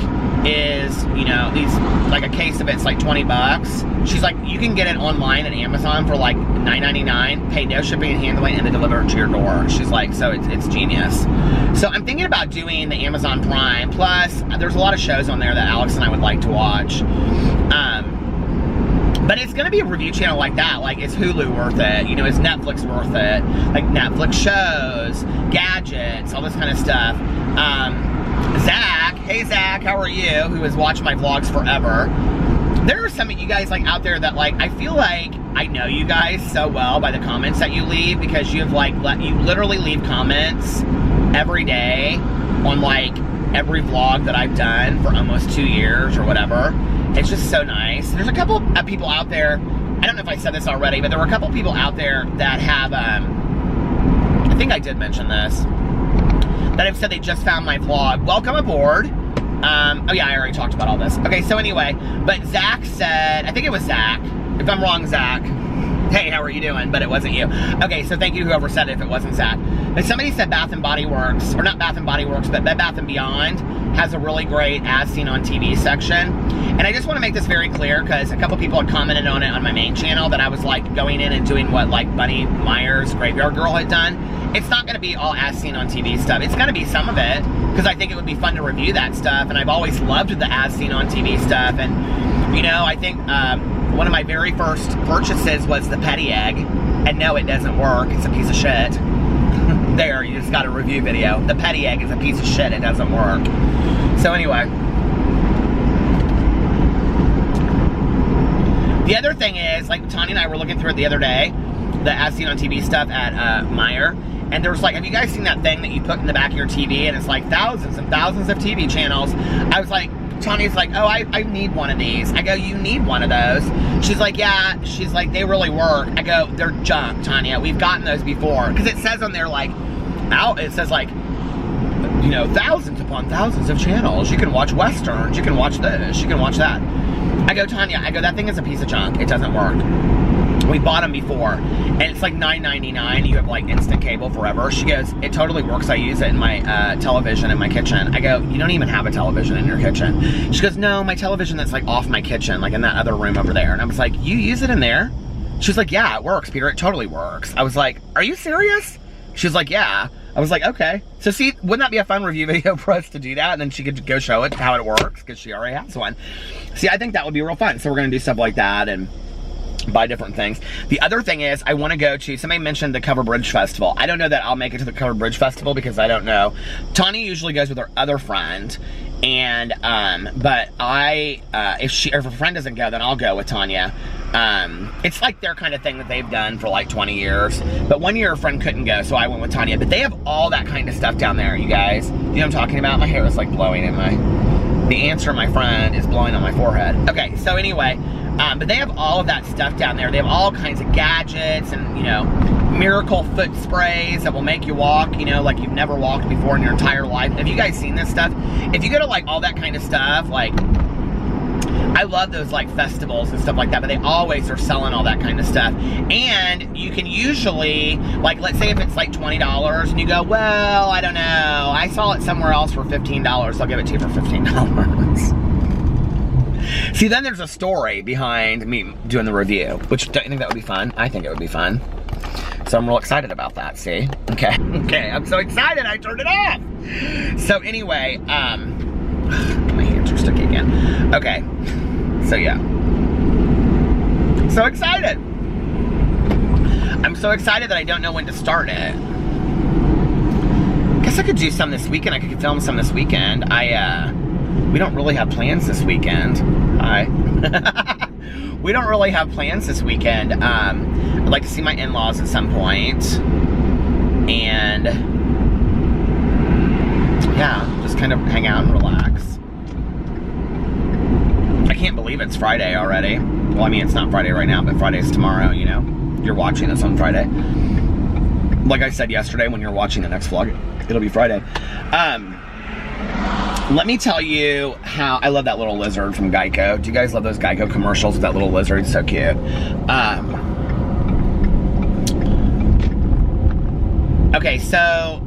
S1: is, you know, these, like a case of it's like 20 bucks. She's like, you can get it online at Amazon for like $9.99, pay no shipping and handling, and they deliver it to your door. She's like, so it's genius. So I'm thinking about doing the Amazon Prime. Plus, there's a lot of shows on there that Alex and I would like to watch. But it's gonna be a review channel like that. Like, is Hulu worth it? You know, is Netflix worth it? Like Netflix shows, gadgets, all this kind of stuff. Zach, hey Zach, how are you? Who has watched my vlogs forever. There are some of you guys like out there that like, I feel like I know you guys so well by the comments that you leave, because you have like, you literally leave comments every day on like every vlog that I've done for almost 2 years or whatever. It's just so nice. There's a couple of people out there, I don't know if I said this already, but there were a couple of people out there that have, I think I did mention this, that have said they just found my vlog. Welcome aboard. Oh yeah, I already talked about all this. Okay, so anyway, but Zach said, I think it was Zach. If I'm wrong, Zach, hey, how are you doing? But it wasn't you. Okay, so thank you whoever said it if it wasn't Zach. But somebody said Bath & Body Works, or not Bath & Body Works, but Bed Bath & Beyond has a really great as seen on TV section. And I just want to make this very clear, because a couple people had commented on it on my main channel, that I was like going in and doing what like Bunny Myers Graveyard Girl had done. It's not going to be all as seen on TV stuff. It's going to be some of it, because I think it would be fun to review that stuff, and I've always loved the as seen on TV stuff. And you know, I think one of my very first purchases was the Petty Egg, and no, it doesn't work. It's a piece of shit. There, you just got a review video. The Petty Egg is a piece of shit. It doesn't work. So anyway, the other thing is, like, Tanya and I were looking through it the other day, the as seen on TV stuff at Meijer, and there was like, have you guys seen that thing that you put in the back of your TV, and it's like thousands and thousands of TV channels? I was like, Tanya's like, oh, I need one of these. I go, you need one of those? She's like, yeah. She's like, they really work. I go, they're junk, Tanya. We've gotten those before. Because it says on there, like, it says like, you know, thousands upon thousands of channels. You can watch Westerns. You can watch this. You can watch that. I go, Tanya, I go, that thing is a piece of junk. It doesn't work. We bought them before, and it's like $9.99. You have like instant cable forever. She goes, it totally works. I use it in my television in my kitchen. I go, you don't even have a television in your kitchen. She goes, no, my television that's like off my kitchen, like in that other room over there. And I was like, you use it in there? She's like, yeah, it works, Peter. It totally works. I was like, are you serious? She's like, yeah. I was like, okay. So see, wouldn't that be a fun review video for us to do that? And then she could go show it how it works, because she already has one. See, I think that would be real fun. So we're going to do stuff like that. And buy different things. The other thing is I want to go to, somebody mentioned the Cover Bridge Festival. I don't know that I'll make it to the Cover Bridge Festival because I don't know. Tanya usually goes with her other friend, and but if a friend doesn't go, then I'll go with Tanya. It's like their kind of thing that they've done for like 20 years. But one year a friend couldn't go, so I went with Tanya. But they have all that kind of stuff down there, you guys. You know what I'm talking about? My hair is like blowing in the answer, my friend, is blowing on my forehead. Okay, so anyway, but they have all of that stuff down there. They have all kinds of gadgets and, you know, miracle foot sprays that will make you walk, you know, like you've never walked before in your entire life. Have you guys seen this stuff? If you go to like all that kind of stuff, like, I love those like festivals and stuff like that, but they always are selling all that kind of stuff. And you can usually, like, let's say if it's like $20 and you go, well, I don't know, I saw it somewhere else for $15, I'll give it to you for $15. See, then there's a story behind me doing the review, which, don't you think that would be fun? I think it would be fun. So I'm real excited about that, see? Okay, I'm so excited I turned it off. So anyway, my hands are sticky again. Okay, so yeah. So excited. I'm so excited that I don't know when to start it. Guess I could do some this weekend. I could film some this weekend. We don't really have plans this weekend. Hi. We don't really have plans this weekend. I'd like to see my in-laws at some point. And yeah, just kind of hang out and relax. I can't believe it's Friday already. Well, I mean, it's not Friday right now, but Friday's tomorrow, you know? You're watching this on Friday. Like I said yesterday, when you're watching the next vlog, it'll be Friday. Let me tell you how, I love that little lizard from Geico. Do you guys love those Geico commercials with that little lizard? It's so cute. Okay, so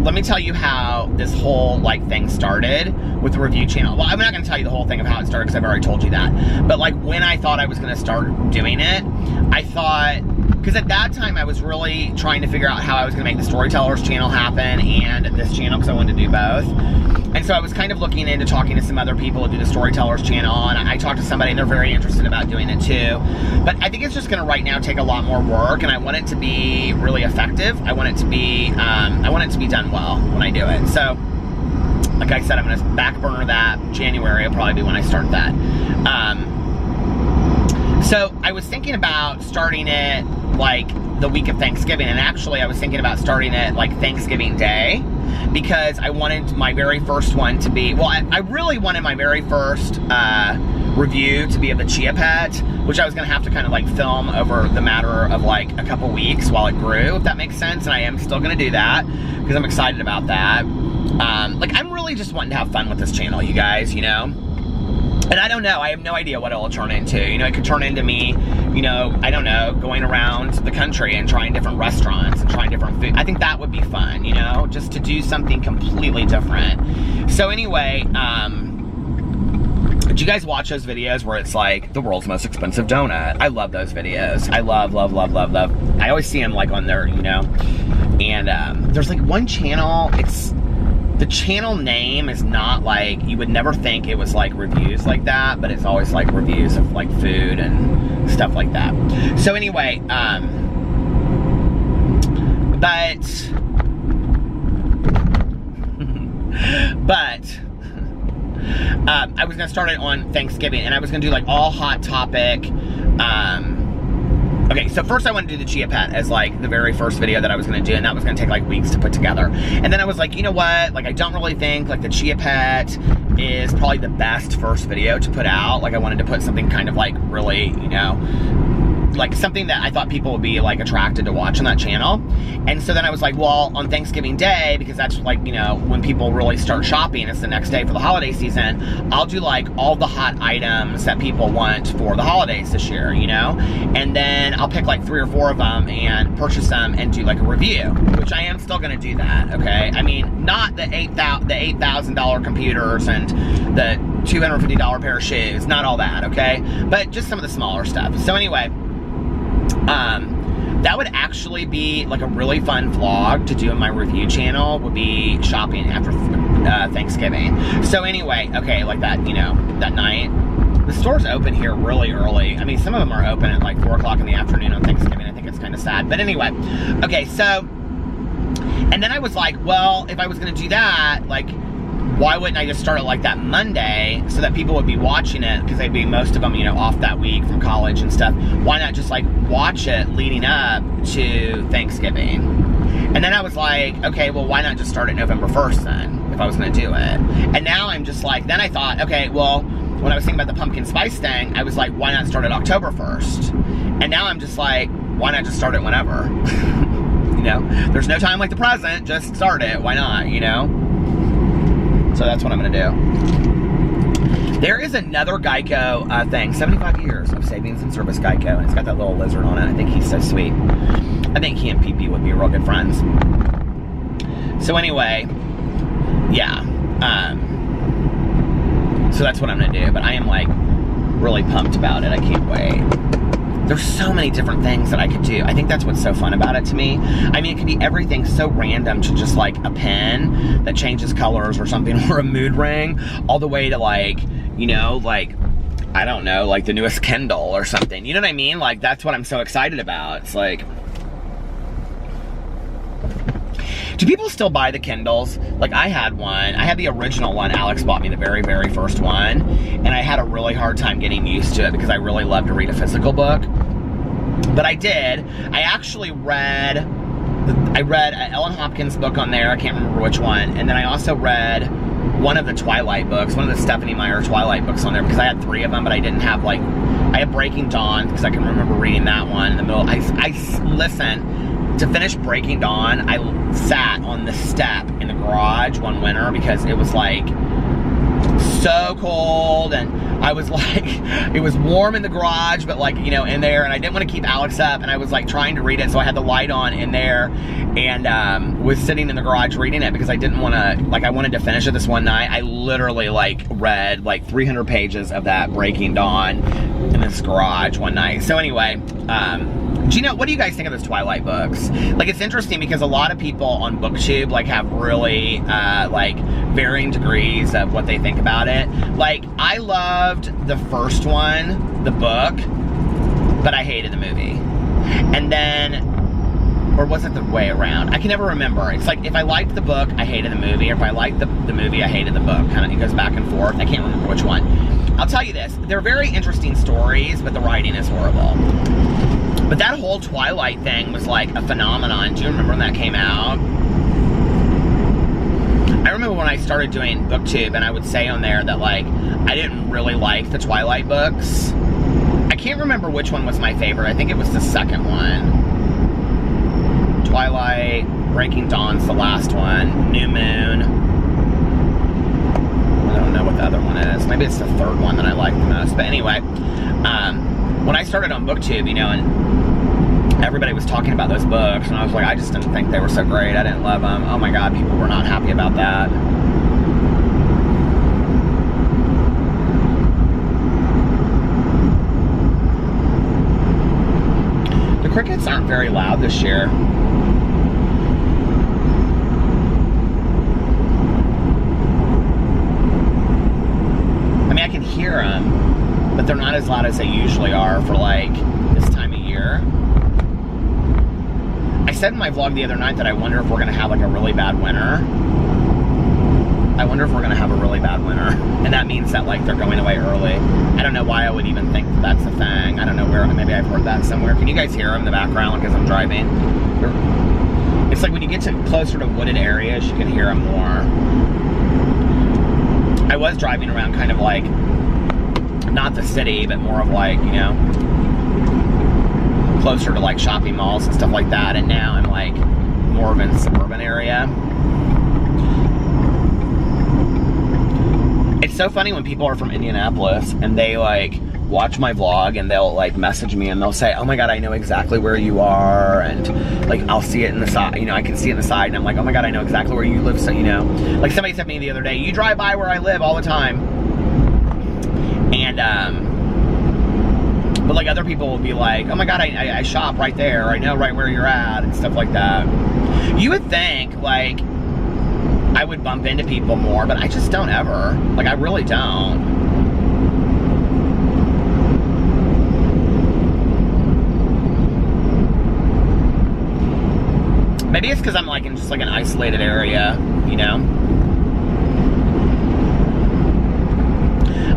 S1: let me tell you how this whole like thing started with the review channel. Well, I'm not going to tell you the whole thing of how it started because I've already told you that. But like when I thought I was going to start doing it, I thought, because at that time I was really trying to figure out how I was going to make the Storytellers channel happen and this channel, because I wanted to do both. And so I was kind of looking into talking to some other people who do the Storytellers channel, and I talked to somebody and they're very interested about doing it too. But I think it's just gonna right now take a lot more work, and I want it to be really effective. I want it to be done well when I do it. So, like I said, I'm gonna back burner that. January will probably be when I start that. So I was thinking about starting it like the week of Thanksgiving, and actually I was thinking about starting it like Thanksgiving Day, because I wanted my very first one to be, well, I really wanted my very first review to be of the Chia Pet, which I was gonna have to kind of like film over the matter of like a couple weeks while it grew, if that makes sense. And I am still gonna do that because I'm excited about that. Like, I'm really just wanting to have fun with this channel, you guys, you know? And I don't know, I have no idea what it'll turn into. You know, it could turn into me, you know, I don't know, going around the country and trying different restaurants and trying different food. I think that would be fun, you know, just to do something completely different. So anyway, did you guys watch those videos where it's like the world's most expensive donut? I love those videos. I love. I always see them like on there, you know. And there's like one channel, the channel name is not like, you would never think it was like reviews like that, but it's always like reviews of like food and stuff like that. So anyway, I was gonna start it on Thanksgiving, and I was gonna do like all hot topic. Okay, so first I wanted to do the Chia Pet as like the very first video that I was gonna do, and that was gonna take like weeks to put together. And then I was like, you know what? Like, I don't really think like the Chia Pet is probably the best first video to put out. Like, I wanted to put something kind of like really, you know, like something that I thought people would be like attracted to watch on that channel. And so then I was like, well, on Thanksgiving Day, because that's like, you know, when people really start shopping, it's the next day for the holiday season, I'll do like all the hot items that people want for the holidays this year, you know? And then I'll pick like 3 or 4 of them and purchase them and do like a review, which I am still gonna do that, okay? I mean, not the $8,000 computers and the $250 pair of shoes, not all that, okay? But just some of the smaller stuff. So anyway, that would actually be like a really fun vlog to do on my review channel, would be shopping after Thanksgiving. So anyway, okay, like that, you know, that night, The stores open here really early. I mean, some of them are open at like 4 o'clock in the afternoon on Thanksgiving. I think it's kind of sad. But anyway, okay, so, and then I was like, well, if I was going to do that, like, why wouldn't I just start it like that Monday so that people would be watching it, because they'd be, most of them, you know, off that week from college and stuff. Why not just like watch it leading up to Thanksgiving? And then I was like, okay, well, why not just start it November 1st then, if I was going to do it? And now I'm just like, then I thought, okay, well, when I was thinking about the pumpkin spice thing, I was like, why not start it October 1st? And now I'm just like, why not just start it whenever? You know, there's no time like the present, just start it, why not, you know? So that's what I'm gonna do. There is another Geico thing, 75 years of savings and service Geico, and it's got that little lizard on it. I think he's so sweet. I think he and PP would be real good friends. So anyway, yeah. So that's what I'm gonna do, but I am like really pumped about it. I can't wait. There's so many different things that I could do. I think that's what's so fun about it to me. I mean, it could be everything so random to just like a pen that changes colors or something, or a mood ring, all the way to like, you know, like, I don't know, like the newest Kindle or something. You know what I mean? Like, that's what I'm so excited about. It's like, do people still buy the Kindles? Like, I had one. I had the original one. Alex bought me the very, very first one. And I had a really hard time getting used to it because I really love to read a physical book. But I did. I actually read Ellen Hopkins' book on there. I can't remember which one. And then I also read one of the Twilight books, one of the Stephanie Meyer Twilight books on there, because I had 3 of them, but I didn't have, like, I had Breaking Dawn, because I can remember reading that one in the middle. Listen, to finish Breaking Dawn, I sat on the step in the garage one winter because it was like so cold, and I was like, it was warm in the garage, but like, you know, in there, and I didn't want to keep Alex up, and I was like trying to read it, so I had the light on in there, and was sitting in the garage reading it because I didn't want to, like, I wanted to finish it this one night. I literally like read like 300 pages of that Breaking Dawn in this garage one night. So anyway, Gina, what do you guys think of those Twilight books? Like, it's interesting because a lot of people on BookTube like have really like varying degrees of what they think about it. Like, I loved the first one, the book, but I hated the movie. And then, or was it the way around? I can never remember. It's like, if I liked the book, I hated the movie. Or if I liked the movie, I hated the book. Kind of, it goes back and forth. I can't remember which one. I'll tell you this. They're very interesting stories, but the writing is horrible. But that whole Twilight thing was like a phenomenon. Do you remember when that came out? I remember when I started doing BookTube, and I would say on there that, like, I didn't really like the Twilight books. I can't remember which one was my favorite. I think it was the second one. Twilight, Breaking Dawn's the last one, New Moon. I don't know what the other one is. Maybe it's the third one that I like the most. But anyway, when I started on BookTube, you know, and everybody was talking about those books, and I was like, I just didn't think they were so great. I didn't love them. Oh my God, people were not happy about that. The crickets aren't very loud this year. I mean, I can hear them, but they're not as loud as they usually are for like this time of year. I said in my vlog the other night that I wonder if we're gonna have like a really bad winter. I wonder if we're gonna have a really bad winter. And that means that like they're going away early. I don't know why I would even think that that's a thing. I don't know where, maybe I've heard that somewhere. Can you guys hear them in the background because I'm driving? It's like when you get to closer to wooded areas, you can hear them more. I was driving around kind of like, not the city, but more of like, you know, closer to like shopping malls and stuff like that, and now I'm like more of in a suburban area. It's so funny when people are from Indianapolis and they like watch my vlog and they'll like message me and they'll say, oh my God, I know exactly where you are, and like I'll see it in the side, you know, I can see it in the side, and I'm like, oh my God, I know exactly where you live. So, you know, like somebody said to me the other day, you drive by where I live all the time. And but like other people will be like, oh my God, I shop right there, I know right where you're at, and stuff like that. You would think like I would bump into people more, but I just don't ever. Like, I really don't. Maybe it's because I'm like in just like an isolated area, you know?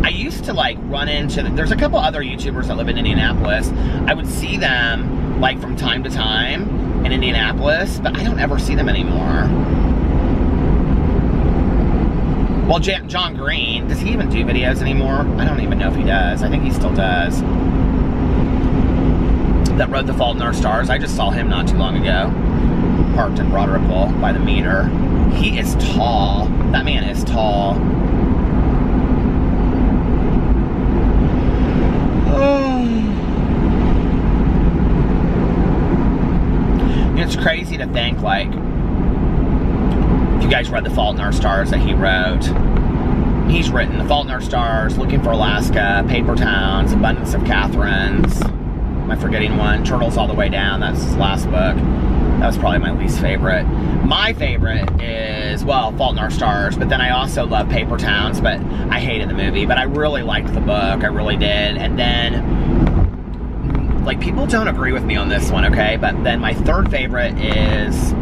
S1: I used to like run into, there's a couple other YouTubers that live in Indianapolis. I would see them like from time to time in Indianapolis, but I don't ever see them anymore. Well, John Green, does he even do videos anymore? I don't even know if he does. I think he still does. That wrote The Fault in Our Stars. I just saw him not too long ago. Parked in Broad Ripple by the meter. He is tall. That man is tall. It's crazy to think, like, if you guys read The Fault in Our Stars that he wrote, he's written The Fault in Our Stars, Looking for Alaska, Paper Towns, Abundance of Catherines. Am I forgetting one? Turtles All the Way Down. That's his last book. That was probably my least favorite. My favorite is, well, Fault in Our Stars, but then I also love Paper Towns, but I hated the movie, but I really liked the book. I really did. And then, like, people don't agree with me on this one, okay? But then my third favorite is,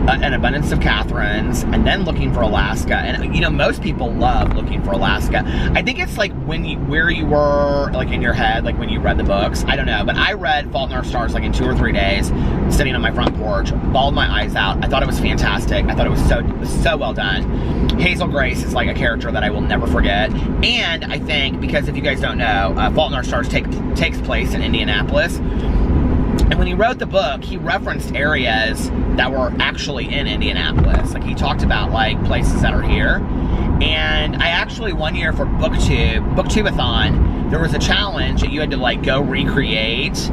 S1: An Abundance of Catherines, and then Looking for Alaska. And, you know, most people love Looking for Alaska. I think it's like where you were, like, in your head, like when you read the books. I don't know, but I read Fault in Our Stars like in 2 or 3 days, sitting on my front porch, bawled my eyes out. I thought it was fantastic. I thought it was so well done. Hazel Grace is like a character that I will never forget. And I think, because if you guys don't know, Fault in Our Stars takes place in Indianapolis. And when he wrote the book, he referenced areas that were actually in Indianapolis. Like, he talked about, like, places that are here. And I actually, one year for BookTube-a-thon, there was a challenge that you had to, like, go recreate,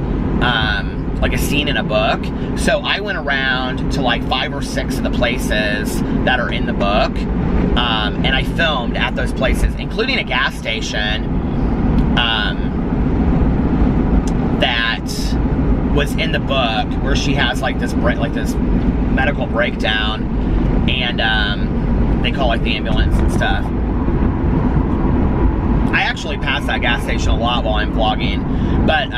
S1: like, a scene in a book. So I went around to, like, 5 or 6 of the places that are in the book. And I filmed at those places, including a gas station, that was in the book, where she has like this medical breakdown, and they call like the ambulance and stuff. I actually pass that gas station a lot while I'm vlogging, but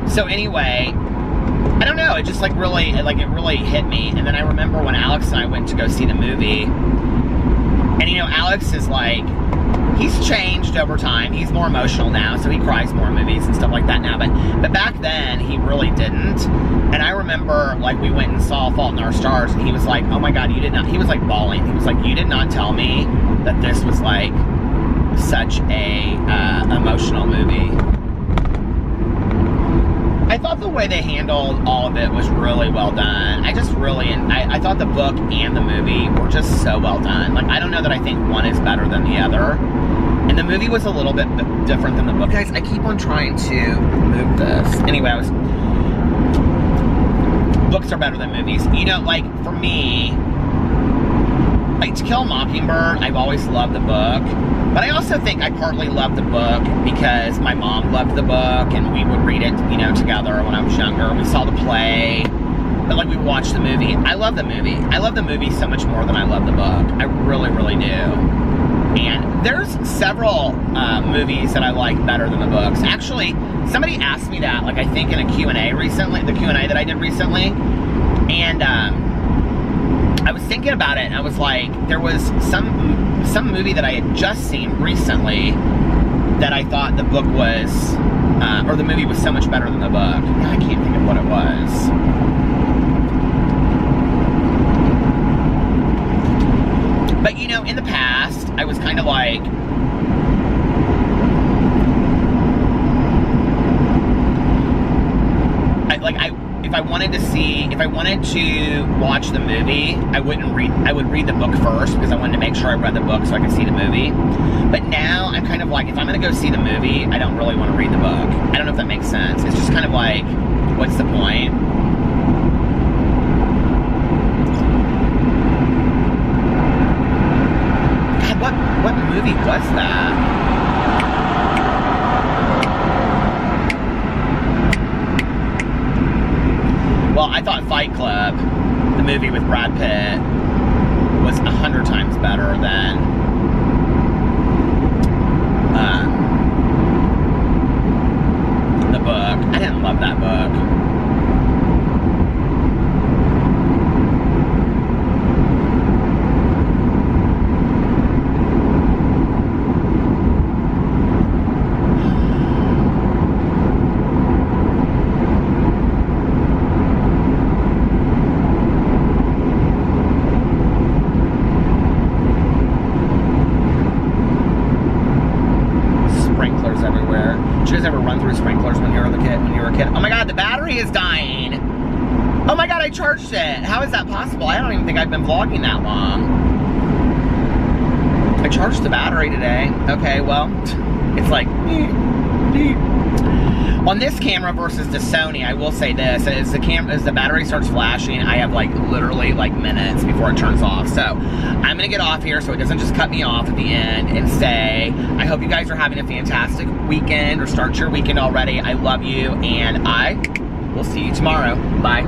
S1: so anyway, I don't know, it just like really, it really hit me. And then I remember when Alex and I went to go see the movie, and you know, Alex is like, he's changed over time. He's more emotional now, so he cries more in movies and stuff like that now. But back then, he really didn't. And I remember, like, we went and saw Fault in Our Stars, and he was like, oh my God, you did not, he was like bawling. He was like, you did not tell me that this was like such a emotional movie. I thought the way they handled all of it was really well done. I thought the book and the movie were just so well done. Like, I don't know that I think one is better than the other. And the movie was a little bit different than the book. Guys, I keep on trying to move this. Anyway, books are better than movies. You know, like, for me, like, To Kill a Mockingbird, I've always loved the book. But I also think I partly loved the book because my mom loved the book, and we would read it, you know, together when I was younger. We saw the play, but like, we watched the movie. I love the movie. I love the movie so much more than I love the book. I really, really do. And there's several movies that I like better than the books. Actually, somebody asked me that, like, I think in a Q&A recently, the Q&A that I did recently, and I was thinking about it, and I was like, there was some movie that I had just seen recently that I thought the book was, or the movie was so much better than the book. Now I can't think of what it was. But, you know, in the past, I was kind of like, if I wanted to watch the movie, I would read the book first, because I wanted to make sure I read the book so I could see the movie. But now I'm kind of like, if I'm going to go see the movie, I don't really want to read the book. I don't know if that makes sense. It's just kind of like, what's the point? God, what movie was that? Well, I thought Fight Club, the movie with Brad Pitt, was 100 times better than the book. I didn't love that book. sprinklers everywhere. Did you guys ever run through sprinklers when you were a kid? Oh my God, the battery is dying. Oh my God, I charged it. How is that possible? I don't even think I've been vlogging that long. I charged the battery today. Okay, well, it's like, on this camera versus the Sony, I will say this, as the battery starts flashing, I have like literally like minutes before it turns off. So I'm gonna get off here so it doesn't just cut me off at the end and say, I hope you guys are having a fantastic weekend or start your weekend already. I love you and I will see you tomorrow. Bye.